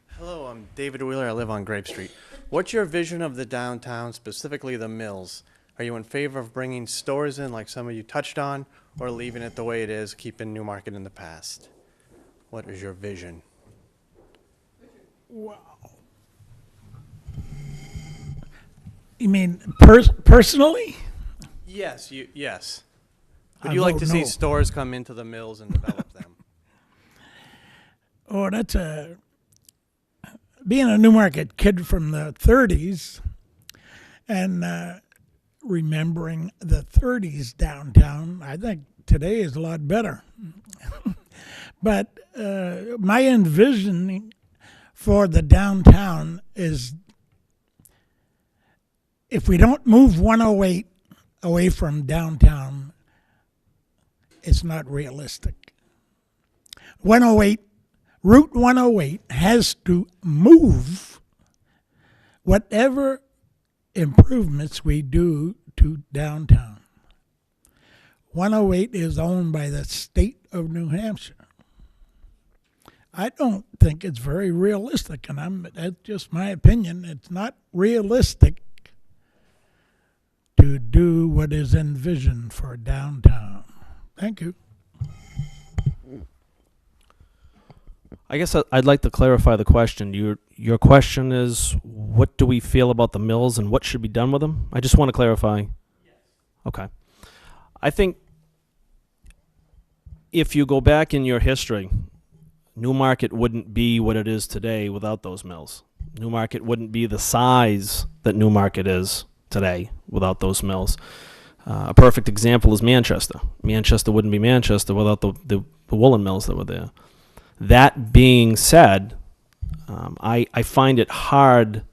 Hello, I'm David Wheeler. I live on Grape Street. What's your vision of the downtown, specifically the mills? Are you in favor of bringing stores in like some of you touched on, or leaving it the way it is, keeping Newmarket in the past? What is your vision? Wow. You mean personally? Yes, yes. Would I you like vote to see no. stores come into the mills and develop them? Oh, that's being a Newmarket kid from the 30s and remembering the 30s downtown, I think today is a lot better. But my envisioning for the downtown is if we don't move 108 away from downtown, it's not realistic. 108, Route 108 has to move whatever improvements we do to downtown. 108 is owned by the state of New Hampshire. I don't think it's very realistic, and that's just my opinion. It's not realistic to do what is envisioned for downtown. Thank you. I guess I'd like to clarify the question. Your question is, what do we feel about the mills and what should be done with them? I just want to clarify. Yes. Okay. I think if you go back in your history, Newmarket wouldn't be what it is today without those mills. Newmarket wouldn't be the size that Newmarket is today without those mills. A perfect example is Manchester. Manchester wouldn't be Manchester without the woolen mills that were there. That being said, I find it hard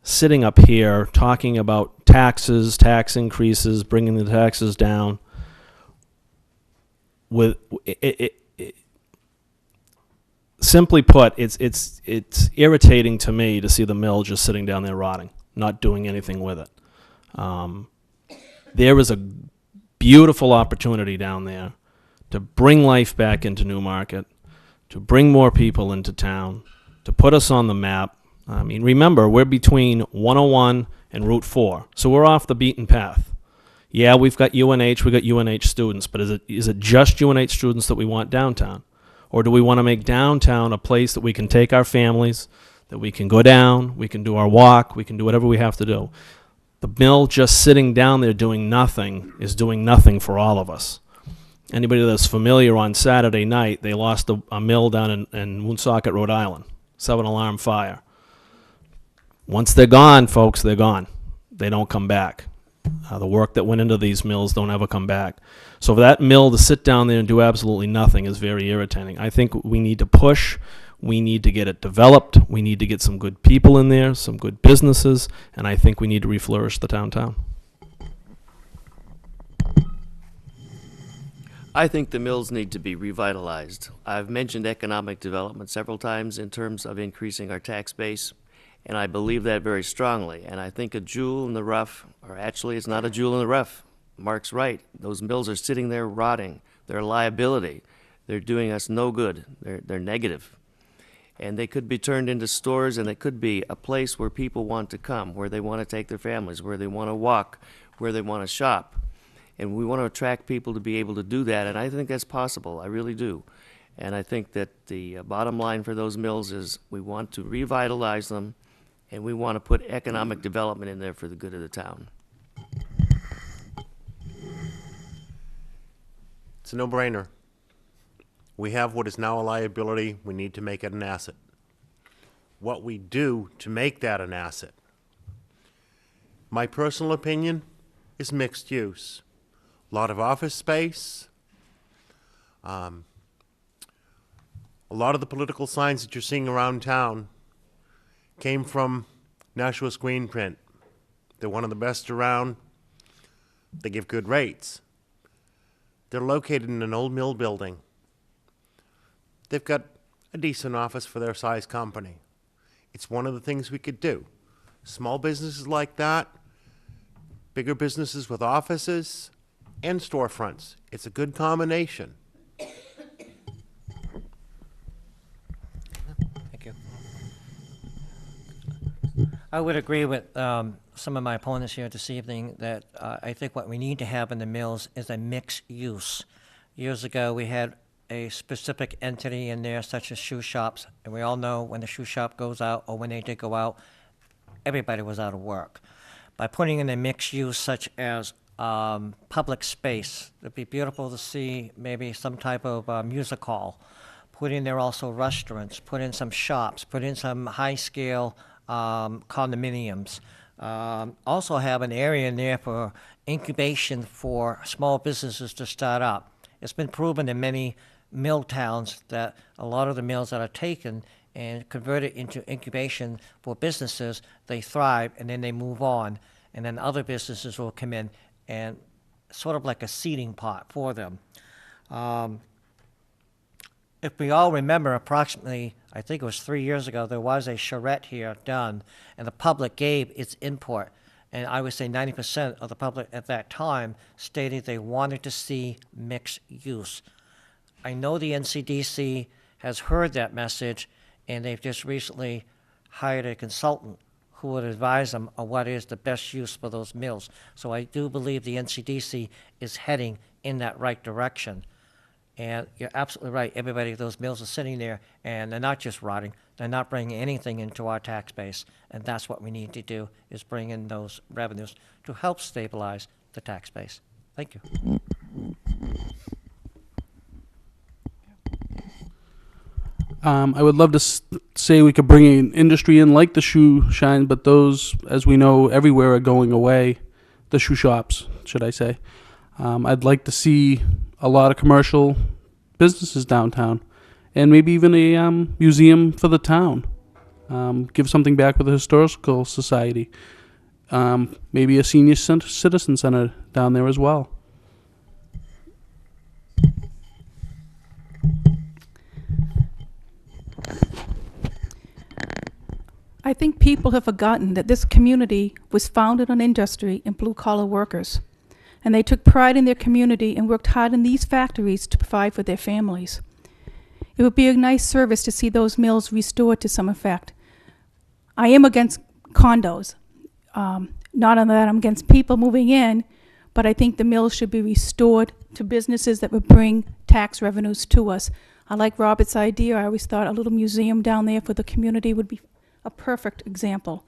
sitting up here talking about taxes, tax increases, bringing the taxes down. With simply put, it's irritating to me to see the mill just sitting down there rotting, not doing anything with it. There is a beautiful opportunity down there to bring life back into Newmarket, to bring more people into town, to put us on the map. I mean, remember, we're between 101 and Route 4, so we're off the beaten path. Yeah, we've got UNH students, but is it just UNH students that we want downtown? Or do we want to make downtown a place that we can take our families, that we can go down, we can do our walk, we can do whatever we have to do? The mill just sitting down there doing nothing is doing nothing for all of us. Anybody that's familiar, on Saturday night, they lost a mill down in Woonsocket, Rhode Island. 7-alarm fire. Once they're gone, folks, they're gone. They don't come back. The work that went into these mills don't ever come back. So for that mill to sit down there and do absolutely nothing is very irritating. I think we need to push. We need to get it developed. We need to get some good people in there, some good businesses, and I think we need to reflourish the downtown. I think the mills need to be revitalized. I've mentioned economic development several times in terms of increasing our tax base, and I believe that very strongly. And I think a jewel in the rough, or actually it's not a jewel in the rough. Mark's right. Those mills are sitting there rotting. They're a liability. They're doing us no good. They're negative. And they could be turned into stores, and they could be a place where people want to come, where they want to take their families, where they want to walk, where they want to shop. And we want to attract people to be able to do that, and I think that's possible. I really do. And I think that the bottom line for those mills is we want to revitalize them, and we want to put economic development in there for the good of the town. It's a no-brainer. We have what is now a liability. We need to make it an asset. What we do to make that an asset, my personal opinion, is mixed use. A lot of office space. A lot of the political signs that you're seeing around town came from Nashua screen print. They're one of the best around. They give good rates. They're located in an old mill building. They've got a decent office for their size company. It's one of the things we could do. Small businesses like that, bigger businesses with offices, and storefronts. It's a good combination. Thank you. I would agree with some of my opponents here this evening that I think what we need to have in the mills is a mixed use. Years ago, we had a specific entity in there, such as shoe shops, and we all know when the shoe shop goes out, or when they did go out, everybody was out of work. By putting in a mixed use such as public space, it'd be beautiful to see maybe some type of music hall. Put in there also restaurants, put in some shops, put in some high-scale condominiums. Also have an area in there for incubation for small businesses to start up. It's been proven in many mill towns that a lot of the mills that are taken and converted into incubation for businesses, they thrive and then they move on, and then other businesses will come in and sort of like a seeding pot for them. If we all remember, approximately, I think it was 3 years ago, there was a charrette here done, and the public gave its input. And I would say 90% of the public at that time stated they wanted to see mixed use. I know the NCDC has heard that message, and they've just recently hired a consultant who would advise them on what is the best use for those mills. So I do believe the NCDC is heading in that right direction. And you're absolutely right. Everybody, those mills are sitting there, and they're not just rotting. They're not bringing anything into our tax base. And that's what we need to do, is bring in those revenues to help stabilize the tax base. Thank you. I would love to say we could bring an industry in like the shoe shine, but those, as we know, everywhere are going away. The shoe shops, should I say. I'd like to see a lot of commercial businesses downtown, and maybe even a museum for the town. Give something back with the Historical Society. Maybe a senior citizen center down there as well. I think people have forgotten that this community was founded on industry and blue-collar workers, and they took pride in their community and worked hard in these factories to provide for their families. It would be a nice service to see those mills restored to some effect. I am against condos. Not on that I'm against people moving in, but I think the mills should be restored to businesses that would bring tax revenues to us. I like Robert's idea. I always thought a little museum down there for the community would be a perfect example.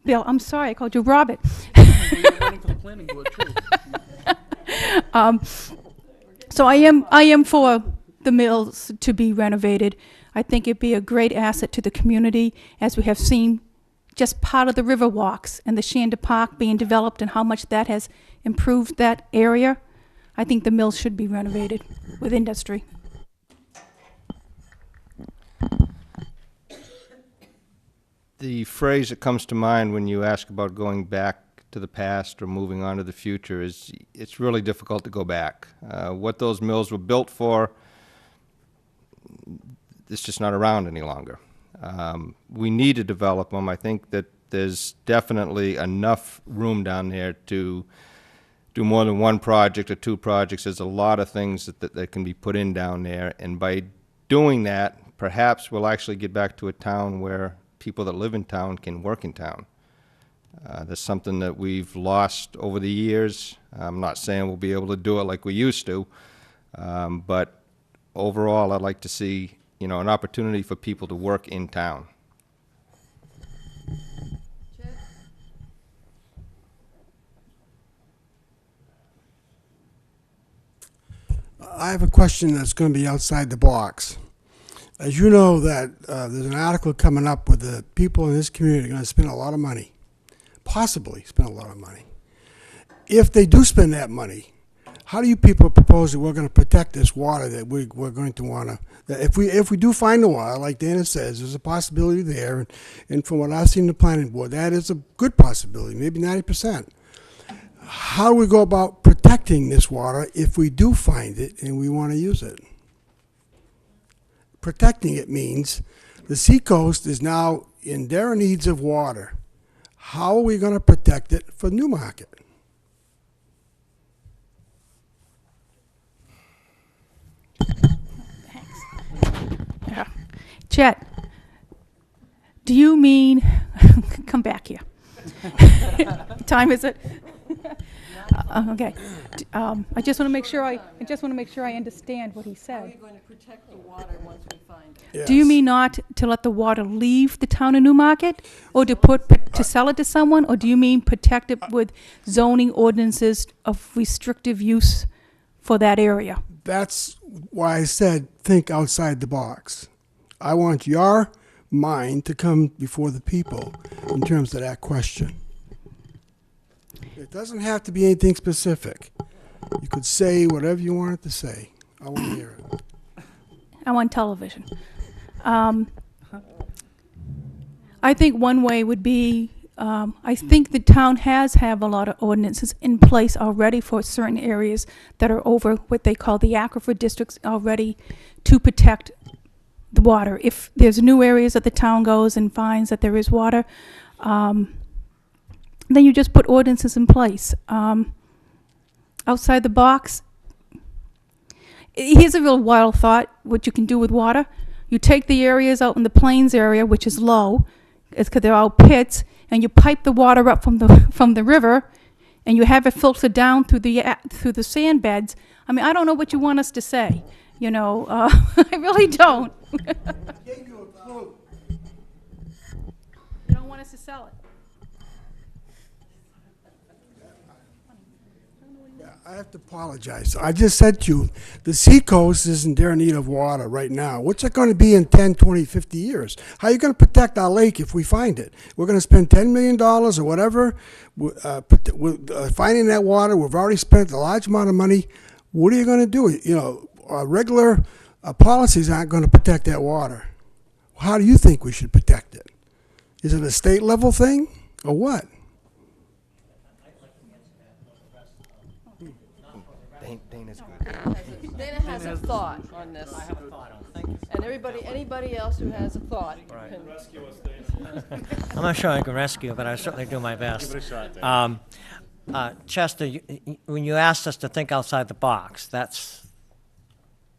Bill, I'm sorry, I called you Robert. So I am for the mills to be renovated. I think it'd be a great asset to the community, as we have seen just part of the river walks and the Shanda Park being developed and how much that has improved that area. I think the mills should be renovated with industry. The phrase that comes to mind when you ask about going back to the past or moving on to the future is it's really difficult to go back. What those mills were built for, it's just not around any longer. We need to develop them. I think that there's definitely enough room down there to do more than one project or two projects. There's a lot of things that can be put in down there, and by doing that, perhaps we'll actually get back to a town where people that live in town can work in town. That's something that we've lost over the years. I'm not saying we'll be able to do it like we used to, but overall I'd like to see, you know, an opportunity for people to work in town. I have a question that's going to be outside the box. As you know, that there's an article coming up where the people in this community are going to spend a lot of money, possibly spend a lot of money. If they do spend that money, how do you people propose that we're going to protect this water that we're going to want to? If we do find the water, like Dana says, there's a possibility there, and from what I've seen in the planning board, that is a good possibility, maybe 90%. How do we go about protecting this water if we do find it and we want to use it? Protecting it means the seacoast is now in dire needs of water. How are we going to protect it for Newmarket? Yeah. Chet, do you mean, come back here. Time is it? Okay. I just want to make sure I understand what he said. How are you going to protect the water once we find it? Yes. Do you mean not to let the water leave the town of Newmarket, or to sell it to someone, or do you mean protect it with zoning ordinances of restrictive use for that area? That's why I said think outside the box. I want your mind to come before the people in terms of that question. It doesn't have to be anything specific. You could say whatever you wanted to say. I want to hear it. I'm on television. I think one way would be, I think the town has a lot of ordinances in place already for certain areas that are over what they call the aquifer districts already to protect the water. If there's new areas that the town goes and finds that there is water, then you just put ordinances in place. Outside the box, here's a real wild thought, what you can do with water. You take the areas out in the plains area, which is low, it's because they're all pits, and you pipe the water up from the river, and you have it filtered down through the sand beds. I mean, I don't know what you want us to say. You know, I really don't. You don't want us to sell it. I have to apologize. I just said to you, the seacoast is in dire need of water right now. What's it going to be in 10, 20, 50 years? How are you going to protect our lake if we find it? We're going to spend $10 million or whatever finding that water. We've already spent a large amount of money. What are you going to do? You know, our regular policies aren't going to protect that water. How do you think we should protect it? Is it a state level thing or what? Dana's good. Dana has a thought on this. I have a thought on it. And anybody else who has a thought can rescue us, Dana. I'm not sure I can rescue, but I certainly do my best. Give it a shot, Dana. Chester, when you asked us to think outside the box, that's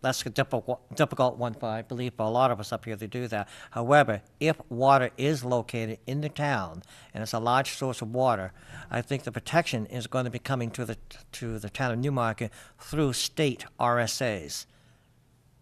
a difficult one, I believe, for a lot of us up here to do that. However, if water is located in the town and it's a large source of water, I think the protection is going to be coming to the town of Newmarket through state RSAs,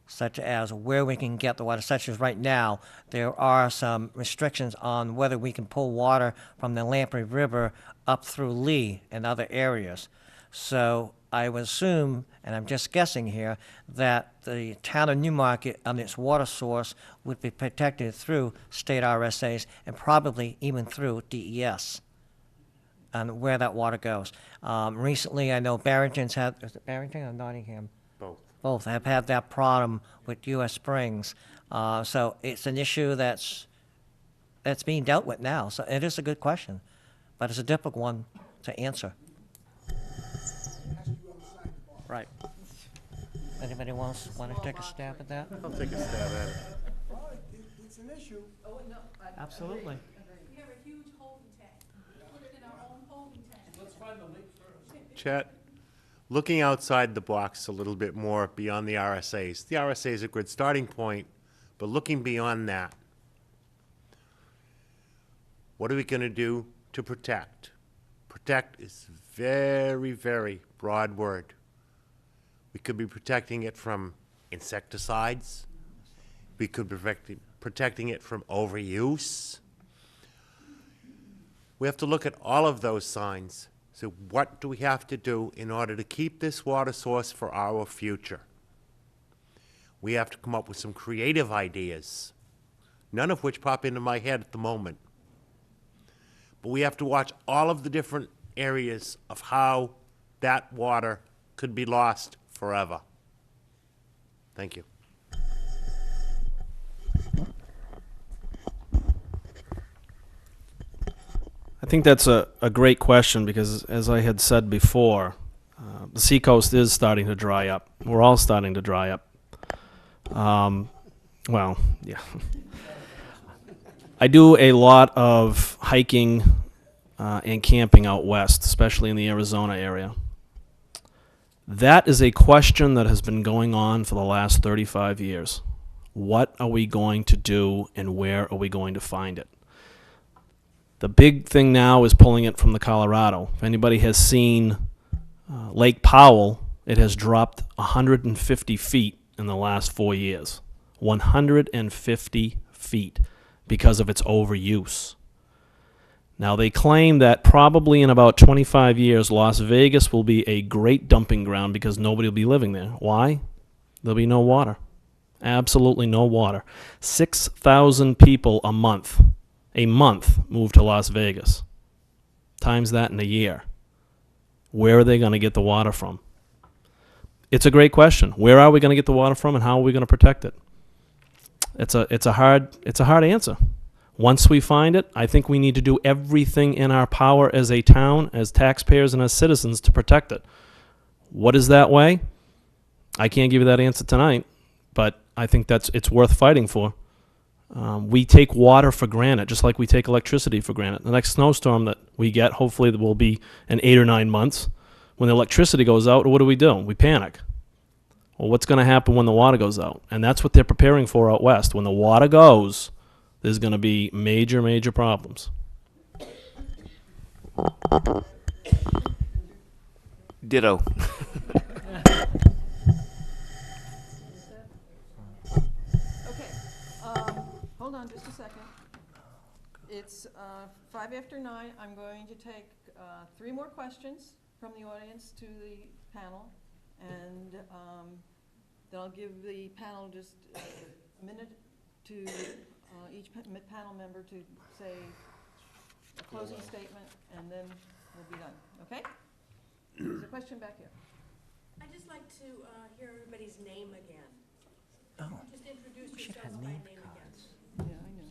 such as where we can get the water. Such as right now, there are some restrictions on whether we can pull water from the Lamprey River up through Lee and other areas. So I would assume, and I'm just guessing here, that the town of Newmarket and its water source would be protected through state RSAs and probably even through DES and where that water goes. Recently, I know Barrington's had, is it Barrington or Nottingham? Both have had that problem with U.S. Springs. So it's an issue that's being dealt with now. So it is a good question, but it's a difficult one to answer. Right. Anybody else want to take a stab at that? I'll take a stab at it. It's an issue. Absolutely. We have a huge holding tank. We put it in our own holding tank. Let's find the lake first. Chet, looking outside the box a little bit more beyond the RSAs. The RSA is a good starting point, but looking beyond that, what are we going to do to protect? Protect is a very, very broad word. We could be protecting it from insecticides. We could be protecting it from overuse. We have to look at all of those signs. So what do we have to do in order to keep this water source for our future? We have to come up with some creative ideas, none of which pop into my head at the moment. But we have to watch all of the different areas of how that water could be lost forever. Thank you. I think that's a great question because, as I had said before, the seacoast is starting to dry up. We're all starting to dry up. Well, yeah. I do a lot of hiking and camping out west, especially in the Arizona area. That is a question that has been going on for the last 35 years. What are we going to do and where are we going to find it? The big thing now is pulling it from the Colorado. If anybody has seen Lake Powell, it has dropped 150 feet in the last 4 years. 150 feet because of its overuse. Now, they claim that probably in about 25 years, Las Vegas will be a great dumping ground because nobody will be living there. Why? There'll be no water. Absolutely no water. 6,000 people a month move to Las Vegas. Times that in a year. Where are they going to get the water from? It's a great question. Where are we going to get the water from and how are we going to protect it? It's a hard answer. Once we find it, I think we need to do everything in our power as a town, as taxpayers, and as citizens to protect it. What is that way? I can't give you that answer tonight, but I think it's worth fighting for. We take water for granted, just like we take electricity for granted. The next snowstorm that we get, hopefully, will be in 8 or 9 months. When the electricity goes out, what do? We panic. Well, what's going to happen when the water goes out? And that's what they're preparing for out west. When the water goes, there's going to be major, major problems. Ditto. Okay, hold on just a second. It's 5 after 9. I'm going to take 3 more questions from the audience to the panel, and then I'll give the panel just a minute to each panel member to say a closing statement, and then we'll be done, okay? There's a question back here. I'd just like to hear everybody's name again. Oh. Just introduce yourselves by name again. Yeah, I know.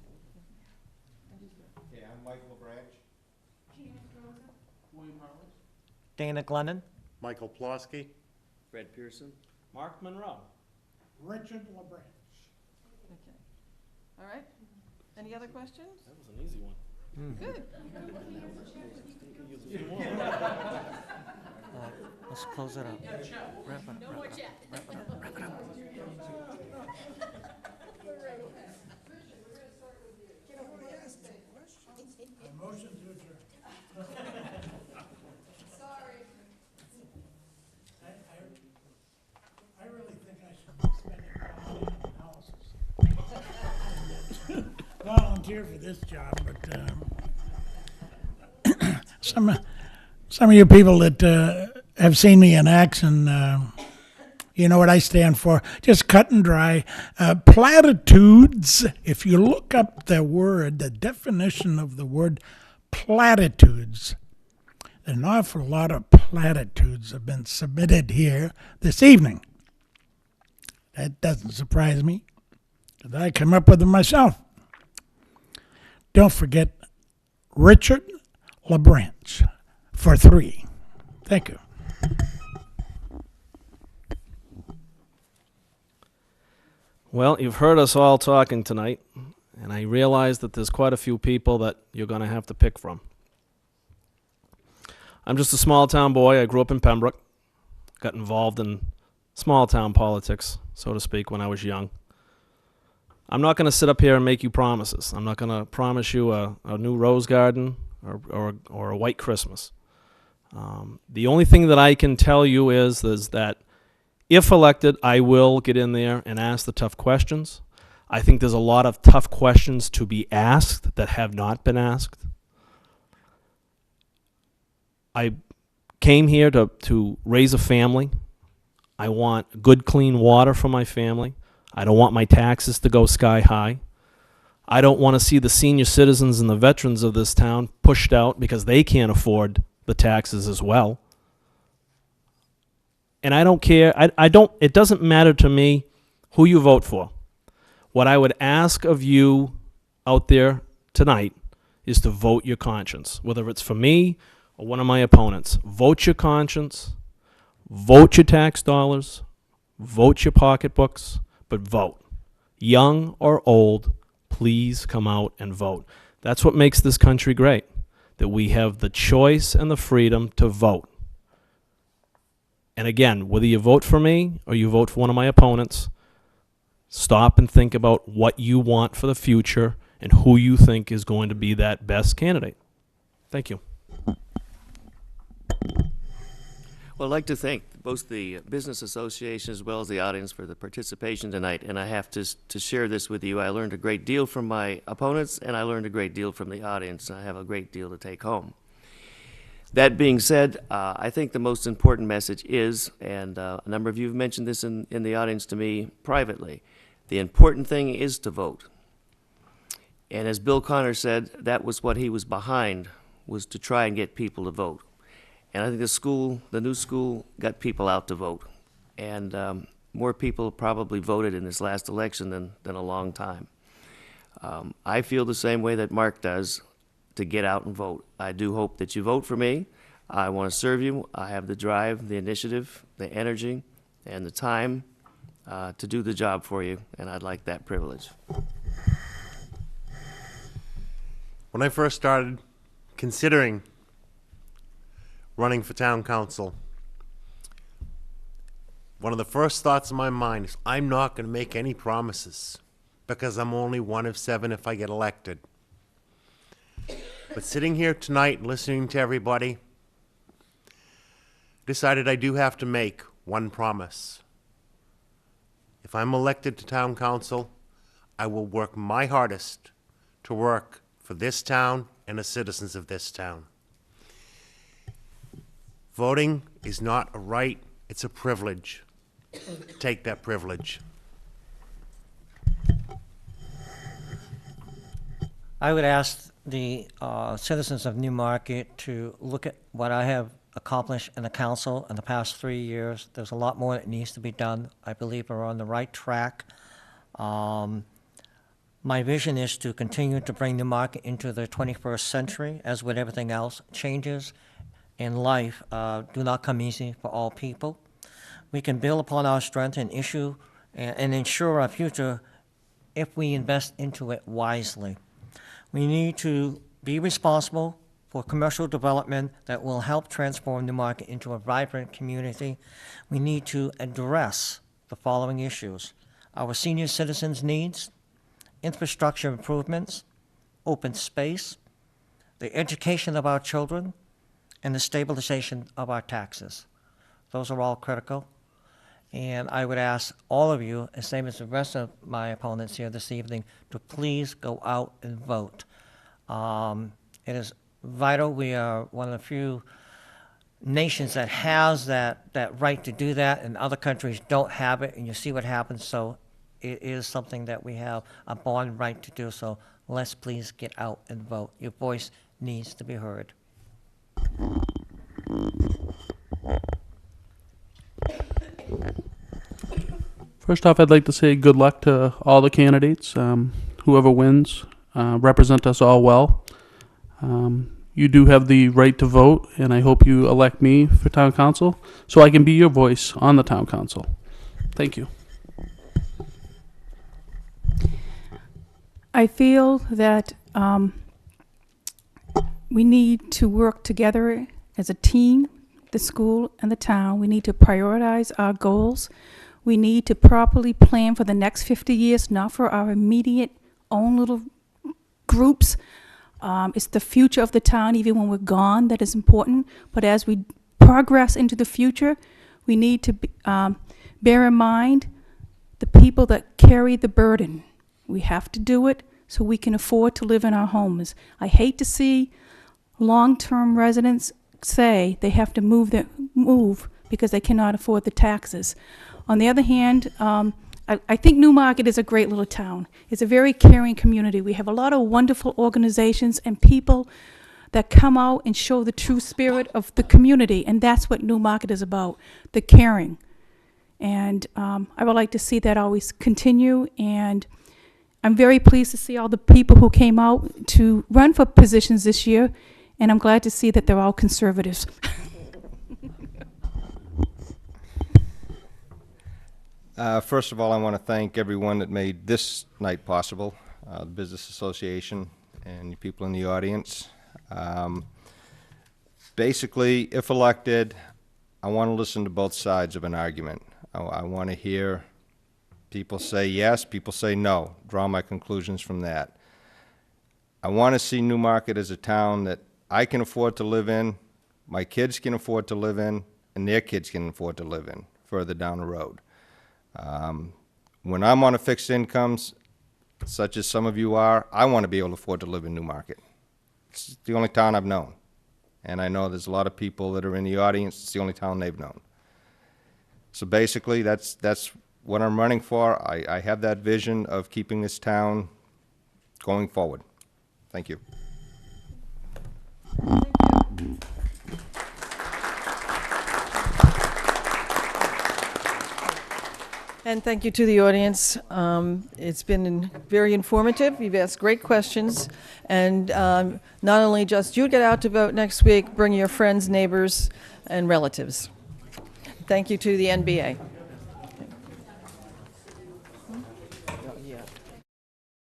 Okay, I'm Michael LaBranch. William Harley. Dana Glennon. Michael Plosky. Fred Pearson. Mark Monroe. Richard LaBranch. Okay. All right. Any other questions? That was an easy one. Good. Let's close it up. Wrap it up. No more chat. Wrap it up. Wrap it up. Motion to adjourn. Sorry. I really think I should be spending time on analysis. Volunteer for this job, but some of you people that have seen me in action, you know what I stand for. Just cut and dry. Platitudes, if you look up the word, the definition of the word platitudes, an awful lot of platitudes have been submitted here this evening. That doesn't surprise me, because I come up with them myself. Don't forget Richard LaBranch for 3. Thank you. Well, you've heard us all talking tonight, and I realize that there's quite a few people that you're going to have to pick from. I'm just a small town boy. I grew up in Pembroke, got involved in small town politics, so to speak, when I was young. I'm not going to sit up here and make you promises. I'm not going to promise you a new rose garden or a white Christmas. The only thing that I can tell you is that if elected, I will get in there and ask the tough questions. I think there's a lot of tough questions to be asked that have not been asked. I came here to raise a family. I want good, clean water for my family. I don't want my taxes to go sky high. I don't want to see the senior citizens and the veterans of this town pushed out because they can't afford the taxes as well. And I don't care. It doesn't matter to me who you vote for. What I would ask of you out there tonight is to vote your conscience, whether it's for me or one of my opponents. Vote your conscience, vote your tax dollars, vote your pocketbooks, but vote. Young or old, please come out and vote. That's what makes this country great, that we have the choice and the freedom to vote. And again, whether you vote for me or you vote for one of my opponents, stop and think about what you want for the future and who you think is going to be that best candidate. Thank you. Well, I'd like to thank both the Business Association as well as the audience for the participation tonight, and I have to share this with you. I learned a great deal from my opponents, and I learned a great deal from the audience, and I have a great deal to take home. That being said, I think the most important message is, and a number of you have mentioned this in the audience to me privately, the important thing is to vote. And as Bill Connor said, that was what he was behind, was to try and get people to vote. And I think the new school got people out to vote. And more people probably voted in this last election than a long time. I feel the same way that Mark does, to get out and vote. I do hope that you vote for me. I want to serve you. I have the drive, the initiative, the energy, and the time to do the job for you, and I'd like that privilege. When I first started considering running for town council, one of the first thoughts in my mind is I'm not going to make any promises because I'm only one of 7 if I get elected. But sitting here tonight and listening to everybody, decided I do have to make one promise. If I'm elected to town council, I will work my hardest to work for this town and the citizens of this town. Voting is not a right, it's a privilege. Take that privilege. I would ask the citizens of Newmarket to look at what I have accomplished in the council in the past 3 years. There's a lot more that needs to be done. I believe we're on the right track. My vision is to continue to bring Newmarket into the 21st century. As with everything else, changes in life do not come easy for all people. We can build upon our strength and ensure our future if we invest into it wisely. We need to be responsible for commercial development that will help transform Newmarket into a vibrant community. We need to address the following issues: our senior citizens' needs, infrastructure improvements, open space, the education of our children, and the stabilization of our taxes. Those are all critical. And I would ask all of you, the same as the rest of my opponents here this evening, to please go out and vote. It is vital. We are one of the few nations that has that right to do that, and other countries don't have it, and you see what happens. So it is something that we have a bond right to do. So let's please get out and vote. Your voice needs to be heard. First off, I'd like to say good luck to all the candidates. Whoever wins, represent us all well. You do have the right to vote, and I hope you elect me for town council so I can be your voice on the town council. Thank you. I feel that we need to work together as a team, the school and the town. We need to prioritize our goals. We need to properly plan for the next 50 years, not for our immediate own little groups. It's the future of the town, even when we're gone, that is important. But as we progress into the future, we need to bear in mind the people that carry the burden. We have to do it so we can afford to live in our homes. I hate to see long-term residents say they have to move because they cannot afford the taxes. On the other hand, I think Newmarket is a great little town. It's a very caring community. We have a lot of wonderful organizations and people that come out and show the true spirit of the community, and that's what Newmarket is about, the caring. And I would like to see that always continue, and I'm very pleased to see all the people who came out to run for positions this year, and I'm glad to see that they're all conservatives. First of all, I want to thank everyone that made this night possible, the Business Association and you people in the audience. Basically, if elected, I want to listen to both sides of an argument. I want to hear people say yes, people say no, draw my conclusions from that. I want to see Newmarket as a town that I can afford to live in, my kids can afford to live in, and their kids can afford to live in further down the road. When I'm on a fixed incomes, such as some of you are, I want to be able to afford to live in Newmarket. It's the only town I've known. And I know there's a lot of people that are in the audience, it's the only town they've known. So basically, that's what I'm running for. I have that vision of keeping this town going forward. Thank you. And thank you to the audience. It's been very informative. You've asked great questions. And not only just you get out to vote next week, bring your friends, neighbors, and relatives. Thank you to the NBA.